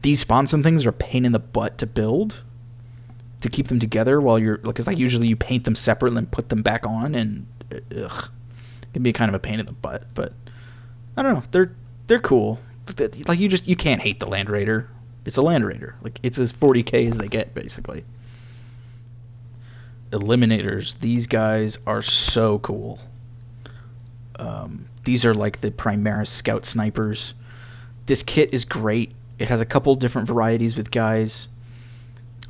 These sponson things are a pain in the butt to build, to keep them together while you're, because like usually you paint them separate and then put them back on, and it can be kind of a pain in the butt. But I don't know. They're cool. Like, you can't hate the Land Raider. It's a Land Raider. Like, it's as 40k as they get, basically. Eliminators. These guys are so cool. These are like the Primaris Scout Snipers. This kit is great. It has a couple different varieties with guys.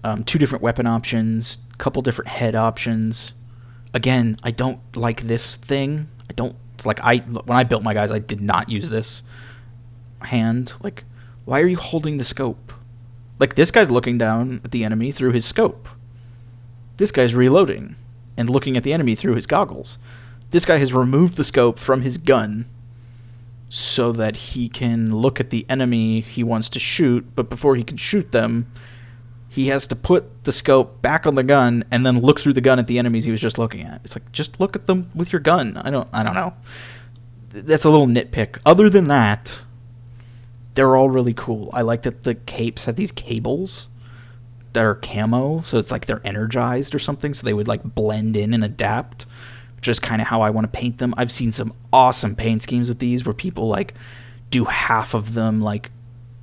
2 different weapon options. A couple different head options. Again, I don't like this thing. It's like, when I built my guys, I did not use this hand. Like, why are you holding the scope? Like, this guy's looking down at the enemy through his scope. This guy's reloading and looking at the enemy through his goggles. This guy has removed the scope from his gun so that he can look at the enemy he wants to shoot, but before he can shoot them, he has to put the scope back on the gun and then look through the gun at the enemies he was just looking at. It's like, just look at them with your gun. I don't know. That's a little nitpick. Other than that, they're all really cool. I like that the capes have these cables that are camo, so it's like they're energized or something, so they would like blend in and adapt, which is kind of how I want to paint them. I've seen some awesome paint schemes with these where people like do half of them like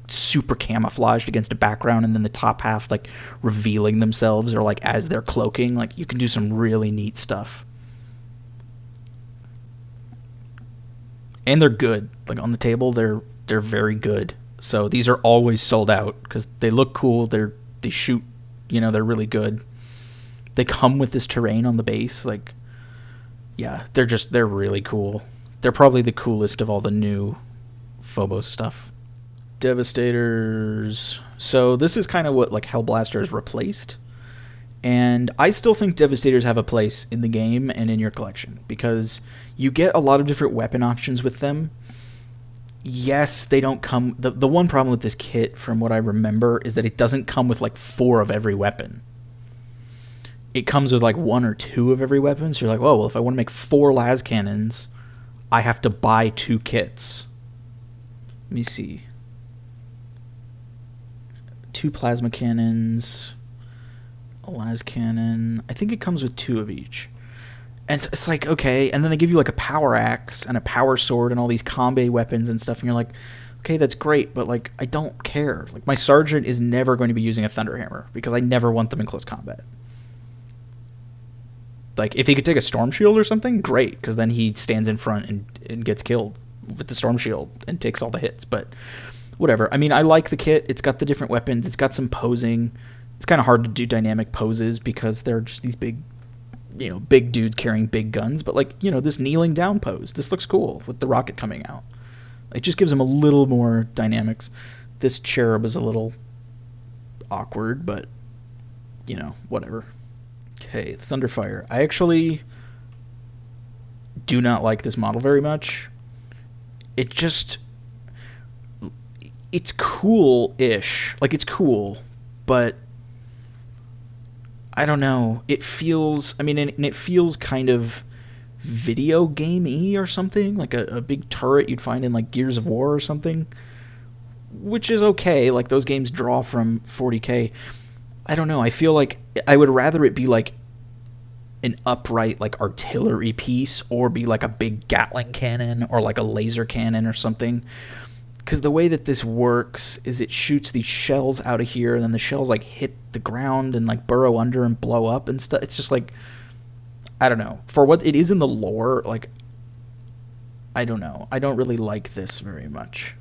super camouflaged against a background, and then the top half like revealing themselves, or like as they're cloaking. Like, you can do some really neat stuff. And they're good. Like, on the table, they're very good. So these are always sold out because they look cool. They shoot, they're really good. They come with this terrain on the base. Like, yeah, they're really cool. They're probably the coolest of all the new Phobos stuff. Devastators. So this is kind of what like Hellblaster has replaced. And I still think Devastators have a place in the game and in your collection, because you get a lot of different weapon options with them. Yes, they don't come... The one problem with this kit, from what I remember, is that it doesn't come with like 4 of every weapon. It comes with like 1 or 2 of every weapon, so you're like, oh, well, if I want to make 4 las cannons, I have to buy 2 kits. Let me see. 2 plasma cannons, a las cannon. I think it comes with 2 of each. And it's like, okay, and then they give you like a power axe and a power sword and all these combat weapons and stuff, and you're like, okay, that's great, but like, I don't care. Like, my sergeant is never going to be using a thunderhammer because I never want them in close combat. Like, if he could take a storm shield or something, great, because then he stands in front and gets killed with the storm shield and takes all the hits. But whatever. I mean, I like the kit. It's got the different weapons. It's got some posing. It's kind of hard to do dynamic poses because they're just these big dudes carrying big guns. But like, this kneeling down pose, this looks cool with the rocket coming out. It just gives him a little more dynamics. This cherub is a little awkward, but, you know, whatever. Okay, Thunderfire. I actually do not like this model very much. It's cool-ish. Like, it's cool, but I don't know. It feels, and it feels kind of video game-y or something, like a big turret you'd find in like Gears of War or something, which is okay. Like, those games draw from 40k. I don't know. I feel like I would rather it be like an upright like artillery piece, or be like a big Gatling cannon or like a laser cannon or something. Because the way that this works is it shoots these shells out of here, and then the shells like hit the ground and like burrow under and blow up and stuff. It's just like, I don't know. For what it is in the lore, like, I don't know. I don't really like this very much.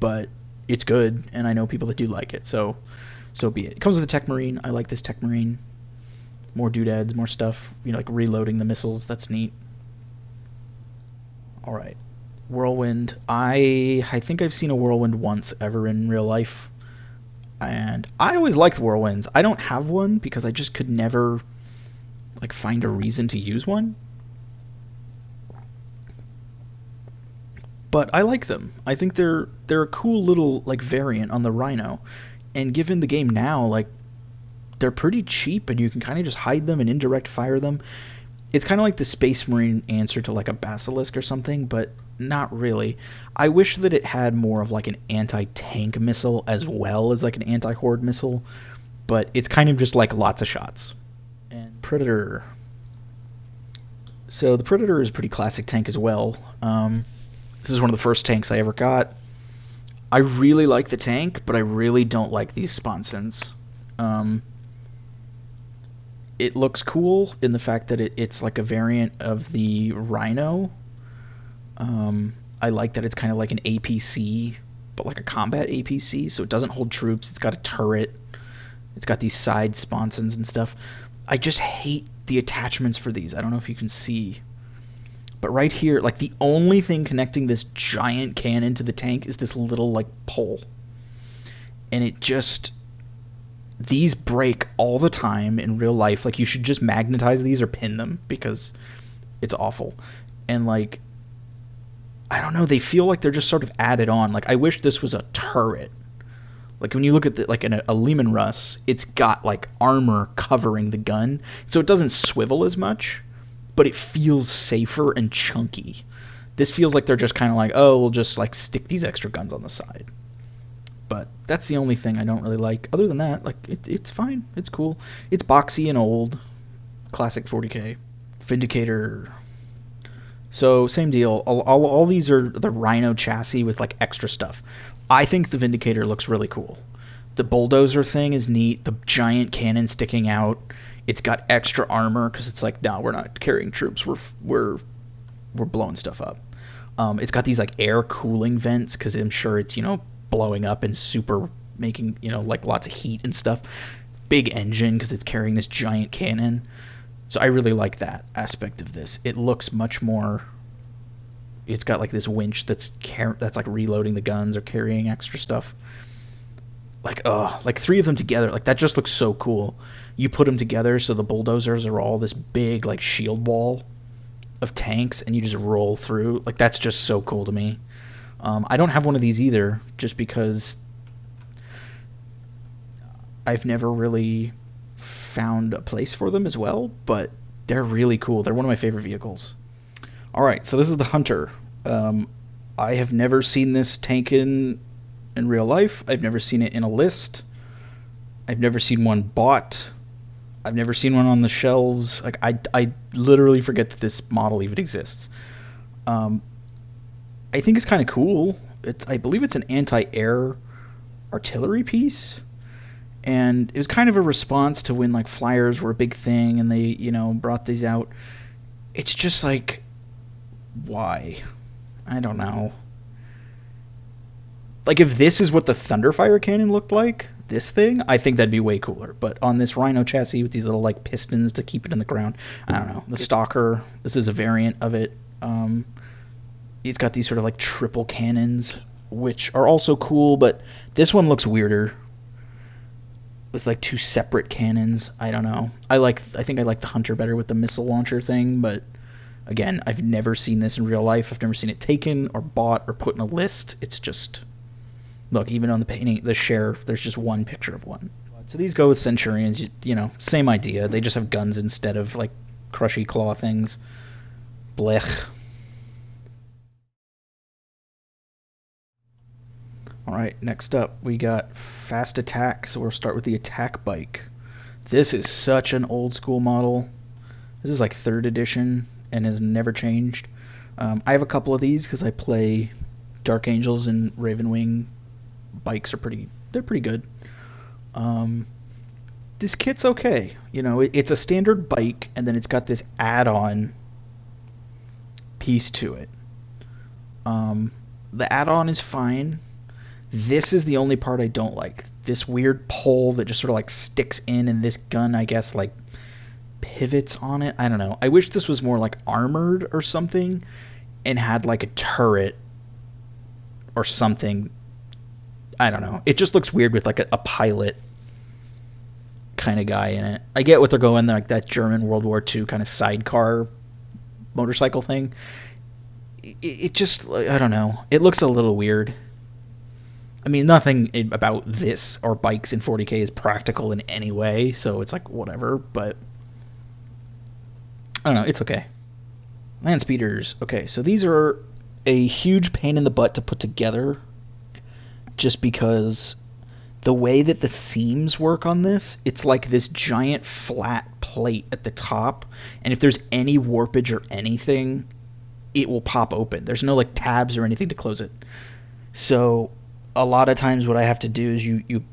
But it's good, and I know people that do like it, so be it. It comes with a Tech Marine. I like this Tech Marine. More doodads, more stuff. You know, like reloading the missiles. That's neat. Alright. Whirlwind. I think I've seen a Whirlwind once ever in real life. And I always liked Whirlwinds. I don't have one because I just could never like find a reason to use one. But I like them. I think they're a cool little like variant on the Rhino. And given the game now, like, they're pretty cheap, and you can kind of just hide them and indirect fire them. It's kind of like the Space Marine answer to like a Basilisk or something, but not really. I wish that it had more of like an anti-tank missile as well as like an anti-horde missile, but it's kind of just like lots of shots. And Predator. So the Predator is a pretty classic tank as well. This is one of the first tanks I ever got. I really like the tank, but I really don't like these sponsons. It looks cool in the fact that it's like a variant of the Rhino. I like that it's kind of like an APC, but like a combat APC, so it doesn't hold troops. It's got a turret. It's got these side sponsons and stuff. I just hate the attachments for these. I don't know if you can see. But right here, like, the only thing connecting this giant cannon to the tank is this little, like, pole. And it just... These break all the time in real life. Like, you should just magnetize these or pin them, because it's awful. And, like, I don't know, they feel like they're just sort of added on. Like, I wish this was a turret. Like, when you look at a Lehman Russ, it's got, like, armor covering the gun, so it doesn't swivel as much, but it feels safer and chunky. This feels like they're just kind of like, oh, we'll just, like, stick these extra guns on the side. But that's the only thing I don't really like. Other than that, like, it's fine. It's cool. It's boxy and old. Classic 40k. Vindicator. So, same deal. All these are the Rhino chassis with, like, extra stuff. I think the Vindicator looks really cool. The bulldozer thing is neat. The giant cannon sticking out. It's got extra armor because it's like, no, we're not carrying troops. We're blowing stuff up. It's got these, like, air cooling vents because I'm sure it's, you know, blowing up and super making, you know, like, lots of heat and stuff. Big engine because it's carrying this giant cannon. So I really like that aspect of this. It looks much more... It's got, like, this winch that's like reloading the guns or carrying extra stuff. Like 3 of them together, like, that just looks so cool. You put them together so the bulldozers are all this big, like, shield wall of tanks, and you just roll through. Like, that's just so cool to me. I don't have one of these either, just because I've never really found a place for them as well, but they're really cool. They're one of my favorite vehicles. Alright, so this is the Hunter. I have never seen this tank in real life. I've never seen it in a list. I've never seen one bought. I've never seen one on the shelves. Like, I literally forget that this model even exists. I think it's kind of cool. I believe it's an anti-air artillery piece. And it was kind of a response to when, like, flyers were a big thing and they, you know, brought these out. It's just like, why? I don't know. Like, if this is what the Thunderfire cannon looked like, this thing, I think that'd be way cooler. But on this Rhino chassis with these little, like, pistons to keep it in the ground, I don't know. The Stalker, this is a variant of it. He's got these sort of like triple cannons, which are also cool, but this one looks weirder with like two separate cannons. I don't know. I think I like the Hunter better with the missile launcher thing, but again, I've never seen this in real life. I've never seen it taken or bought or put in a list. It's just, look, even on the painting, the share, there's just one picture of one. So these go with Centurions, you know, same idea. They just have guns instead of like crushy claw things. Blech. Alright, next up we got Fast Attack, so we'll start with the Attack Bike. This is such an old school model. This is like 3rd edition and has never changed. I have a couple of these because I play Dark Angels and Ravenwing. Bikes are they're pretty good. This kit's okay. You know, it's a standard bike, and then it's got this add-on piece to it. The add-on is fine. This is the only part I don't like. This weird pole that just sort of like sticks in, and this gun, I guess, like pivots on it. I don't know. I wish this was more like armored or something and had like a turret or something. I don't know. It just looks weird with like a pilot kind of guy in it. I get what they're going, like that German World War II kind of sidecar motorcycle thing. It just, I don't know. It looks a little weird. I mean, nothing about this or bikes in 40k is practical in any way, so it's like whatever, but I don't know, it's okay. Land speeders. Okay, so these are a huge pain in the butt to put together just because the way that the seams work on this, it's like this giant flat plate at the top, and if there's any warpage or anything, it will pop open. There's no like tabs or anything to close it. So a lot of times what I have to do is you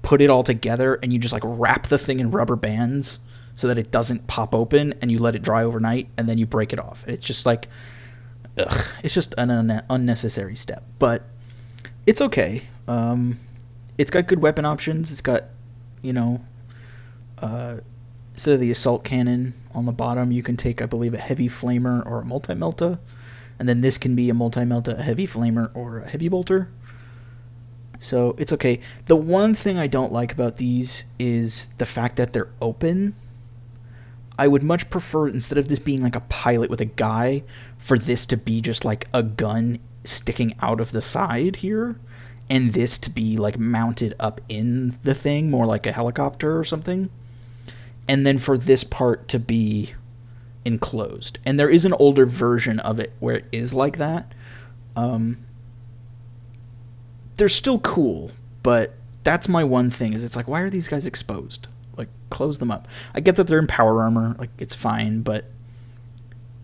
put it all together and you just like wrap the thing in rubber bands so that it doesn't pop open, and you let it dry overnight, and then you break it off. It's just like, ugh, it's just an unnecessary step, but it's okay. It's got good weapon options. It's got, you know, instead of the assault cannon on the bottom, you can take, I believe, a heavy flamer or a multi-melta, and then this can be a multi-melta, a heavy flamer, or a heavy bolter. So it's okay. The one thing I don't like about these is the fact that they're open. I would much prefer, instead of this being like a pilot with a guy, for this to be just like a gun sticking out of the side here, and this to be like mounted up in the thing, more like a helicopter or something, and then for this part to be enclosed. And there is an older version of it where it is like that. They're still cool, but that's my one thing, is it's like, why are these guys exposed? Like, close them up. I get that they're in power armor, like, it's fine, but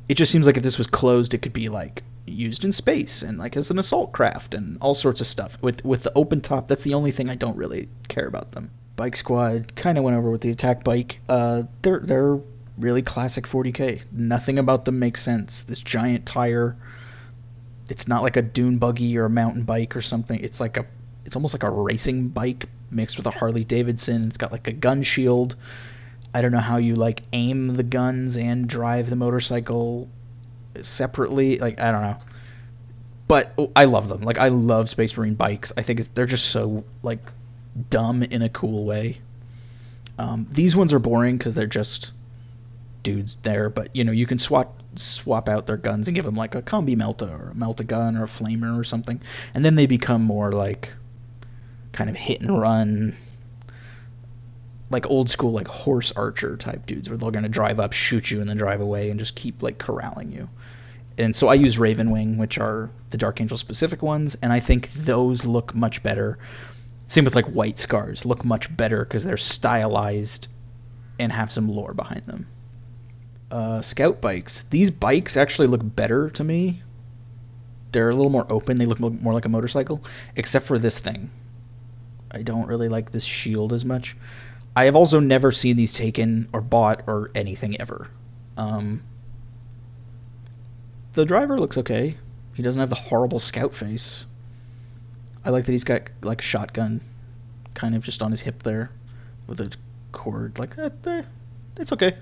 it just seems like if this was closed, it could be like used in space and like as an assault craft and all sorts of stuff. With the open top, that's the only thing I don't really care about them. Bike squad, kind of went over with the attack bike. They're really classic 40k. Nothing about them makes sense. This giant tire, it's not like a dune buggy or a mountain bike or something. It's almost like a racing bike mixed with a Harley Davidson. It's got like a gun shield. I don't know how you like aim the guns and drive the motorcycle separately. Like, I don't know. But I love them. Like, I love Space Marine bikes. I think they're just so like dumb in a cool way. These ones are boring because they're just dudes there, but you know, you can swap out their guns and give them like a combi melta or a melta gun or a flamer or something, and then they become more like kind of hit and run, like old school like horse archer type dudes, where they're going to drive up, shoot you, and then drive away and just keep like corralling you. And so I use Ravenwing, which are the Dark Angel specific ones, and I think those look much better. Same with like White Scars, look much better because they're stylized and have some lore behind them. Scout bikes. These bikes actually look better to me. They're a little more open. They look more like a motorcycle, except for this thing. I don't really like this shield as much. I have also never seen these taken or bought or anything ever. The driver looks okay. He doesn't have the horrible scout face. I like that he's got like a shotgun kind of just on his hip there with a cord. Like, it's okay.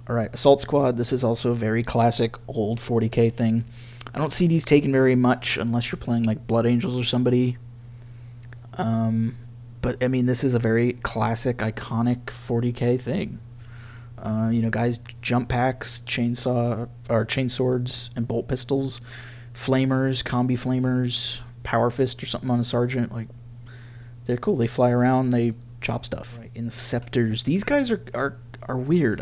Alright, Assault Squad. This is also a very classic old 40k thing. I don't see these taken very much unless you're playing like Blood Angels or somebody. But I mean, this is a very classic, iconic 40k thing. Guys, jump packs, chainswords, and bolt pistols, flamers, combi flamers, power fist or something on a sergeant. Like, they're cool. They fly around, they chop stuff. Right. Inceptors. These guys are weird.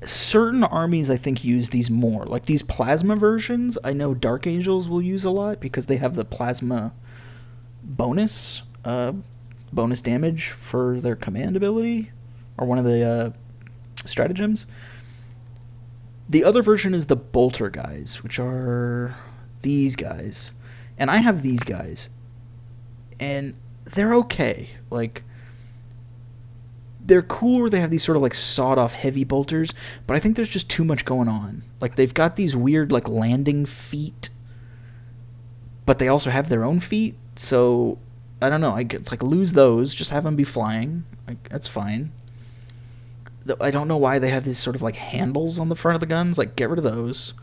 Certain armies I think use these more. Like these plasma versions, I know Dark Angels will use a lot because they have the plasma bonus damage for their command ability, or one of the stratagems. The other version is the bolter guys, which are these guys. And I have these guys. And they're okay. Like, they're cool where they have these sort of like sawed-off heavy bolters, but I think there's just too much going on. Like, they've got these weird like landing feet, but they also have their own feet, so I don't know. It's like, lose those, just have them be flying. Like, that's fine. I don't know why they have these sort of like handles on the front of the guns. Like, get rid of those.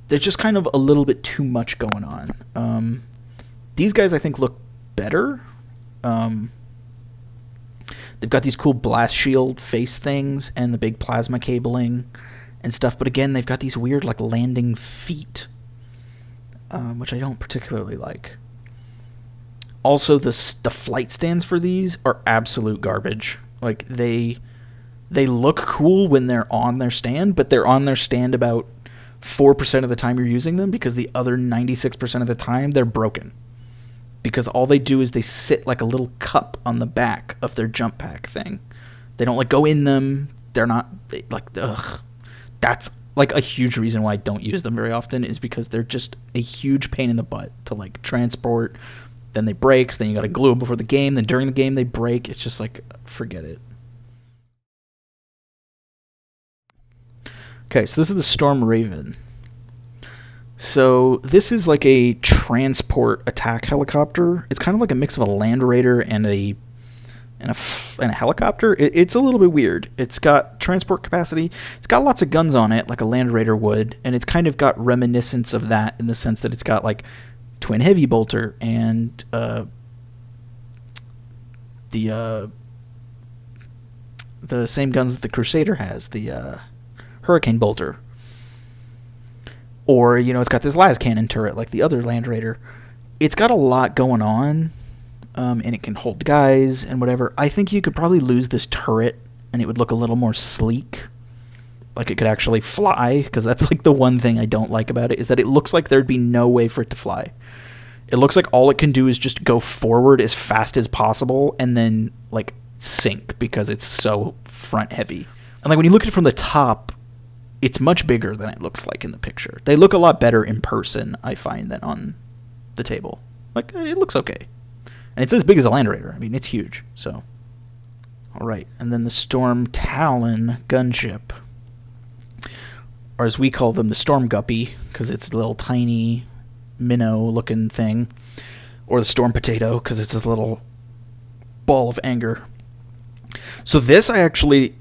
There's just kind of a little bit too much going on. These guys I think look better. They've got these cool blast shield face things and the big plasma cabling and stuff, but again, they've got these weird like landing feet, which I don't particularly like. Also, the flight stands for these are absolute garbage. Like, they look cool when they're on their stand, but they're on their stand about 4% of the time you're using them, because the other 96% of the time they're broken. Because all they do is they sit like a little cup on the back of their jump pack thing. They don't like go in them. They're not like, ugh. That's like a huge reason why I don't use them very often, is because they're just a huge pain in the butt to like transport. Then they break, so then you gotta glue them before the game, then during the game they break. It's just like, forget it. Okay, so this is the Storm Raven. So this is like a transport attack helicopter. It's kind of like a mix of a Land Raider and a helicopter. It's a little bit weird. It's got transport capacity. It's got lots of guns on it, like a Land Raider would, and it's kind of got reminiscence of that in the sense that it's got like twin heavy bolter and the same guns that the Crusader has, the Hurricane bolter. Or, it's got this las cannon turret like the other Land Raider. It's got a lot going on, and it can hold guys and whatever. I think you could probably lose this turret, and it would look a little more sleek. Like, it could actually fly, because that's like the one thing I don't like about it, is that it looks like there'd be no way for it to fly. It looks like all it can do is just go forward as fast as possible, and then, like, sink, because it's so front heavy. And, like, when you look at it from the top, it's much bigger than it looks like in the picture. They look a lot better in person, I find, than on the table. Like, it looks okay. And it's as big as a Land Raider. I mean, it's huge. So, alright. And then the Storm Talon gunship. Or as we call them, the Storm Guppy, because it's a little tiny minnow-looking thing. Or the Storm Potato, because it's this little ball of anger. So this I actually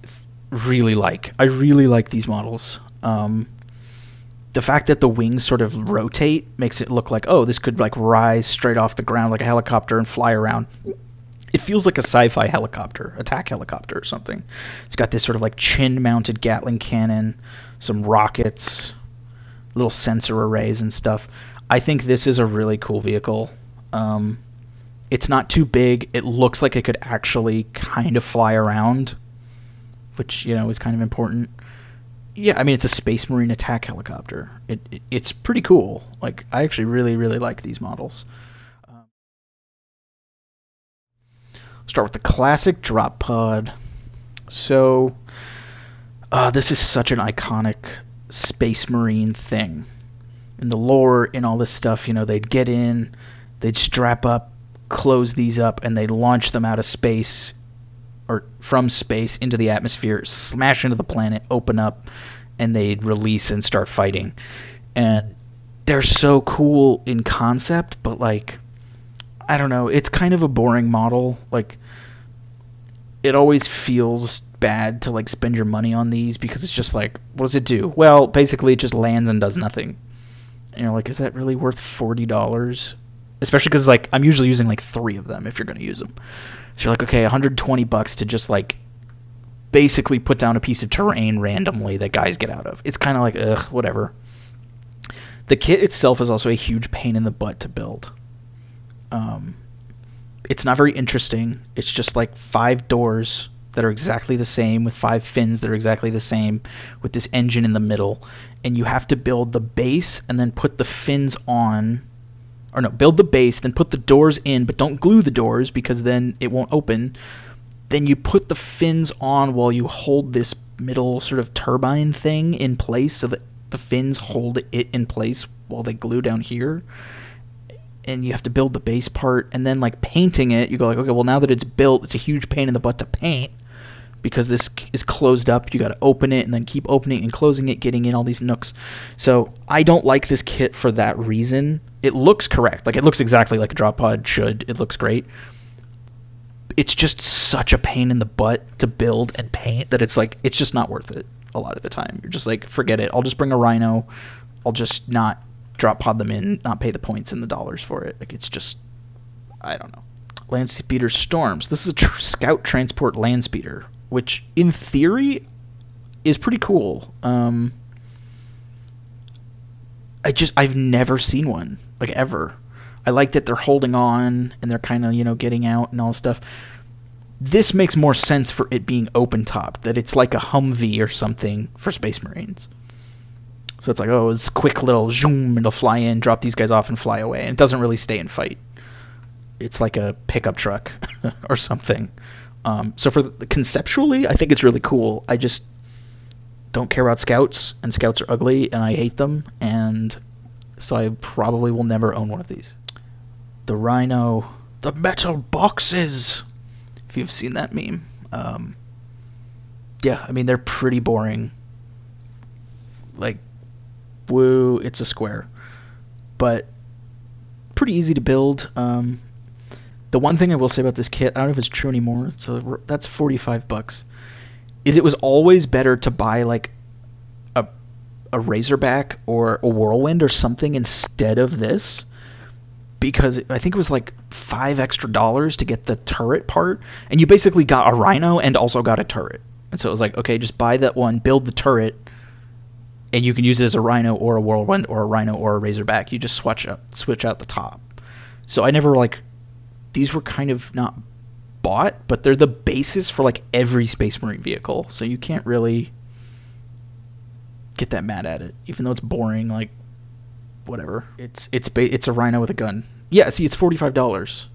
really like. I really like these models. The fact that the wings sort of rotate makes it look like, oh, this could like rise straight off the ground like a helicopter and fly around. It feels like a sci-fi helicopter, attack helicopter or something. It's got this sort of like chin-mounted Gatling cannon, some rockets, little sensor arrays and stuff. I think this is a really cool vehicle. It's not too big. It looks like it could actually kind of fly around, which, is kind of important. Yeah, I mean, it's a Space Marine attack helicopter. It's pretty cool. Like, I actually really, really like these models. Start with the classic drop pod. So, this is such an iconic Space Marine thing. In the lore, in all this stuff, they'd get in, they'd strap up, close these up, and they'd launch them out of space, or from space into the atmosphere, smash into the planet, open up, and they'd release and start fighting. And they're so cool in concept, but like, I don't know, it's kind of a boring model. Like, it always feels bad to like spend your money on these because it's just like, what does it do? Well, basically it just lands and does nothing. And you're like, is that really worth $40? Especially because like I'm usually using like 3 of them if you're going to use them. So you're like, okay, $120 to just like basically put down a piece of terrain randomly that guys get out of. It's kind of like, ugh, whatever. The kit itself is also a huge pain in the butt to build. It's not very interesting. It's just like 5 doors that are exactly the same with 5 fins that are exactly the same with this engine in the middle. And you have to build the base and then put the fins on. Or no, build the base, then put the doors in, but don't glue the doors because then it won't open. Then you put the fins on while you hold this middle sort of turbine thing in place so that the fins hold it in place while they glue down here. And you have to build the base part, and then like painting it, you go like, okay, well now that it's built, it's a huge pain in the butt to paint because this is closed up. You got to open it and then keep opening and closing it, getting in all these nooks. So I don't like this kit for that reason. It looks correct, like it looks exactly like a drop pod should. It looks great. It's just such a pain in the butt to build and paint that it's like it's just not worth it a lot of the time. You're just like, forget it. I'll just bring a Rhino. I'll just not drop pod them in, not pay the points and the dollars for it. Like it's just, I don't know. Land Speeder Storms. This is a scout transport land speeder, which in theory is pretty cool. I've never seen one, like ever. I like that they're holding on and they're kind of, you know, getting out and all this stuff. This makes more sense for it being open top, that it's like a Humvee or something for Space Marines. So it's like, oh, it's quick little zoom, it'll fly in, drop these guys off and fly away. And it doesn't really stay and fight. It's like a pickup truck or something. So conceptually, I think it's really cool. I just don't care about scouts, and scouts are ugly, and I hate them, and so I probably will never own one of these. The Rhino, the metal boxes, if you've seen that meme. Yeah, I mean, they're pretty boring. Like, woo, it's a square. But pretty easy to build. The one thing I will say about this kit, I don't know if it's true anymore, so that's $45, is it was always better to buy like a Razorback or a Whirlwind or something instead of this, because I think it was like $5 extra to get the turret part, and you basically got a Rhino and also got a turret. And so it was like, okay, just buy that one, build the turret, and you can use it as a Rhino or a Whirlwind or a Rhino or a Razorback. You just switch out the top. So I never like, these were kind of not bought, but they're the basis for like every Space Marine vehicle. So you can't really get that mad at it, even though it's boring. Like, whatever. It's a Rhino with a gun. Yeah, see, it's $45. So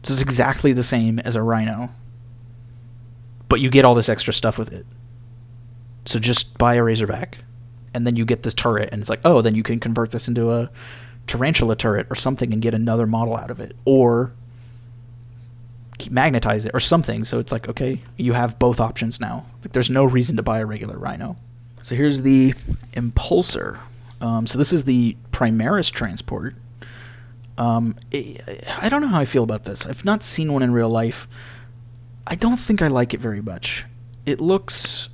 it's exactly the same as a Rhino, but you get all this extra stuff with it. So just buy a Razorback, and then you get this turret, and it's like, oh, then you can convert this into a Tarantula turret or something and get another model out of it, or magnetize it or something. So it's like, okay, you have both options now. Like, there's no reason to buy a regular Rhino. So here's the Impulsor. So this is the Primaris transport. I don't know how I feel about this. I've not seen one in real life. I don't think I like it very much. It looks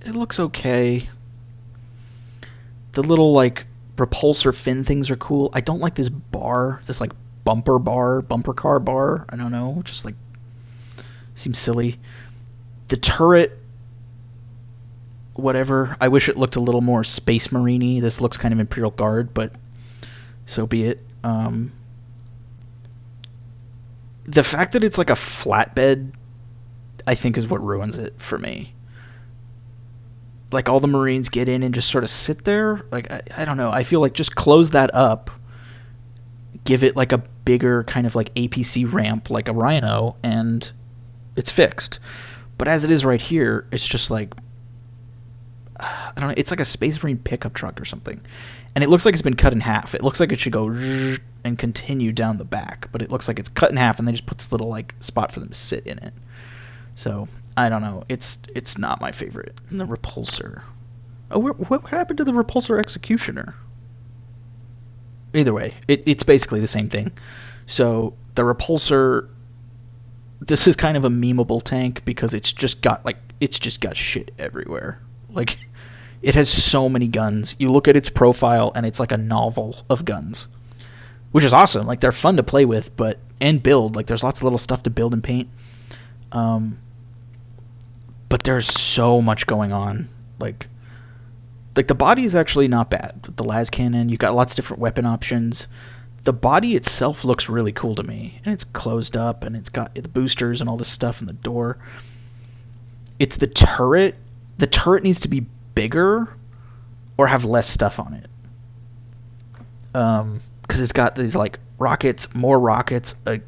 okay. The little like repulsor fin things are cool. I don't like this bar, this like bumper car bar. I don't know, just like seems silly. The turret, whatever. I wish it looked a little more Space Marine-y. This looks kind of Imperial Guard, but so be it. The fact that it's like a flatbed, I think, is what ruins it for me. Like, all the Marines get in and just sort of sit there. Like, I don't know. I feel like just close that up, give it like a bigger kind of like APC ramp, like a Rhino, and it's fixed. But as it is right here, it's just like, I don't know, it's like a Space Marine pickup truck or something. And it looks like it's been cut in half. It looks like it should go and continue down the back, but it looks like it's cut in half and they just put this little like spot for them to sit in it. So, I don't know. It's not my favorite. And the Repulsor. Oh, what happened to the Repulsor Executioner? Either way, it's basically the same thing. So, the Repulsor, this is kind of a memeable tank because it's just got shit everywhere. Like, it has so many guns. You look at its profile and it's like a novel of guns, which is awesome. Like, they're fun to play with, and build. Like, there's lots of little stuff to build and paint. But there's so much going on. Like the body is actually not bad. The las cannon, you've got lots of different weapon options. The body itself looks really cool to me, and it's closed up, and it's got the boosters and all this stuff in the door. It's the turret. The turret needs to be bigger or have less stuff on it. Because it's got these like rockets, more rockets, a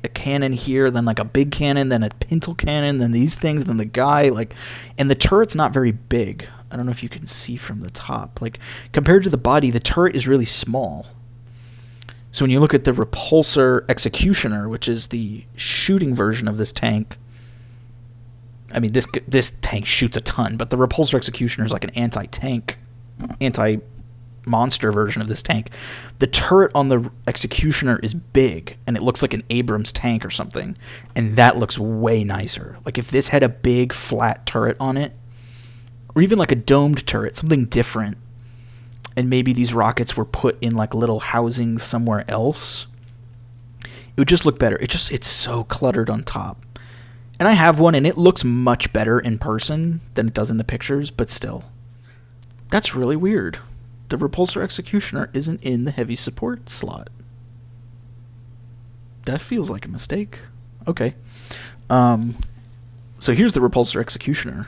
cannon here, then like a big cannon, then a pintle cannon, then these things, then the guy, like, and the turret's not very big. I don't know if you can see from the top. Like, compared to the body, the turret is really small. So when you look at the Repulsor Executioner, which is the shooting version of this tank, I mean, this tank shoots a ton, but the Repulsor Executioner is like an anti-tank, anti-monster version of this tank. The turret on the Executioner is big, and it looks like an Abrams tank or something, and that looks way nicer. Like, if this had a big, flat turret on it, or even like a domed turret, something different, and maybe these rockets were put in like little housings somewhere else, it would just look better. It's so cluttered on top. And I have one, and it looks much better in person than it does in the pictures, but still. That's really weird. The Repulsor Executioner isn't in the heavy support slot. That feels like a mistake. Okay. So here's the Repulsor Executioner.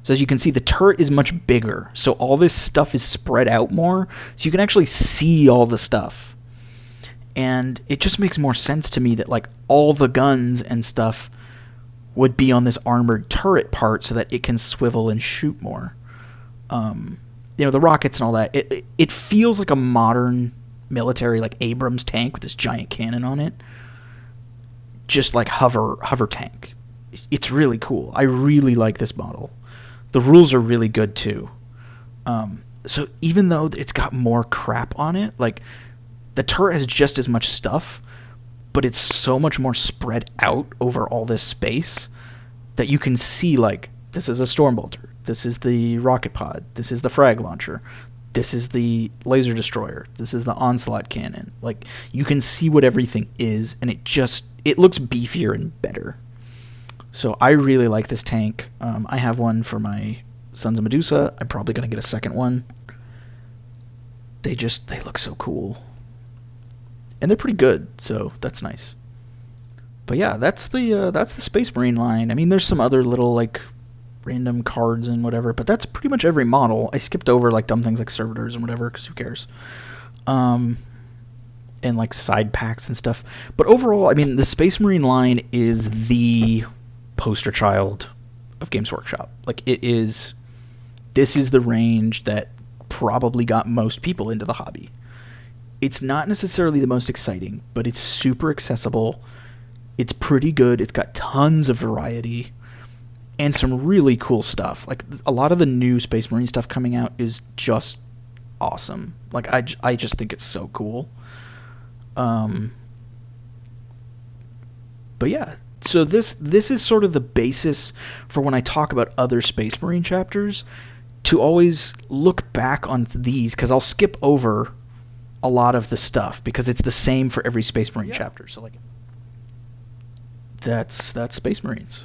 So as you can see, the turret is much bigger, so all this stuff is spread out more, so you can actually see all the stuff. And it just makes more sense to me that like all the guns and stuff would be on this armored turret part so that it can swivel and shoot more. The rockets and all that. It feels like a modern military, like Abrams tank with this giant cannon on it. Just like hover tank. It's really cool. I really like this model. The rules are really good too. So even though it's got more crap on it, like the turret has just as much stuff, but it's so much more spread out over all this space that you can see, like, this is a Stormbolter, this is the rocket pod, this is the frag launcher, this is the laser destroyer, this is the onslaught cannon. Like, you can see what everything is, and it looks beefier and better. So I really like this tank. I have one for my Sons of Medusa. I'm probably going to get a second one. They look so cool. And they're pretty good, so that's nice. But yeah, that's the Space Marine line. I mean, there's some other little like random cards and whatever, but that's pretty much every model. I skipped over like dumb things like servitors and whatever, because who cares? And like side packs and stuff. But overall, I mean, the Space Marine line is the poster child of Games Workshop. Like, this is the range that probably got most people into the hobby. It's not necessarily the most exciting, but it's super accessible. It's pretty good. It's got tons of variety and some really cool stuff. Like, a lot of the new Space Marine stuff coming out is just awesome. Like, I just think it's so cool. But yeah, so this is sort of the basis for when I talk about other Space Marine chapters, to always look back on these, because I'll skip over a lot of the stuff because it's the same for every Space Marine chapter. So like, that's Space Marines.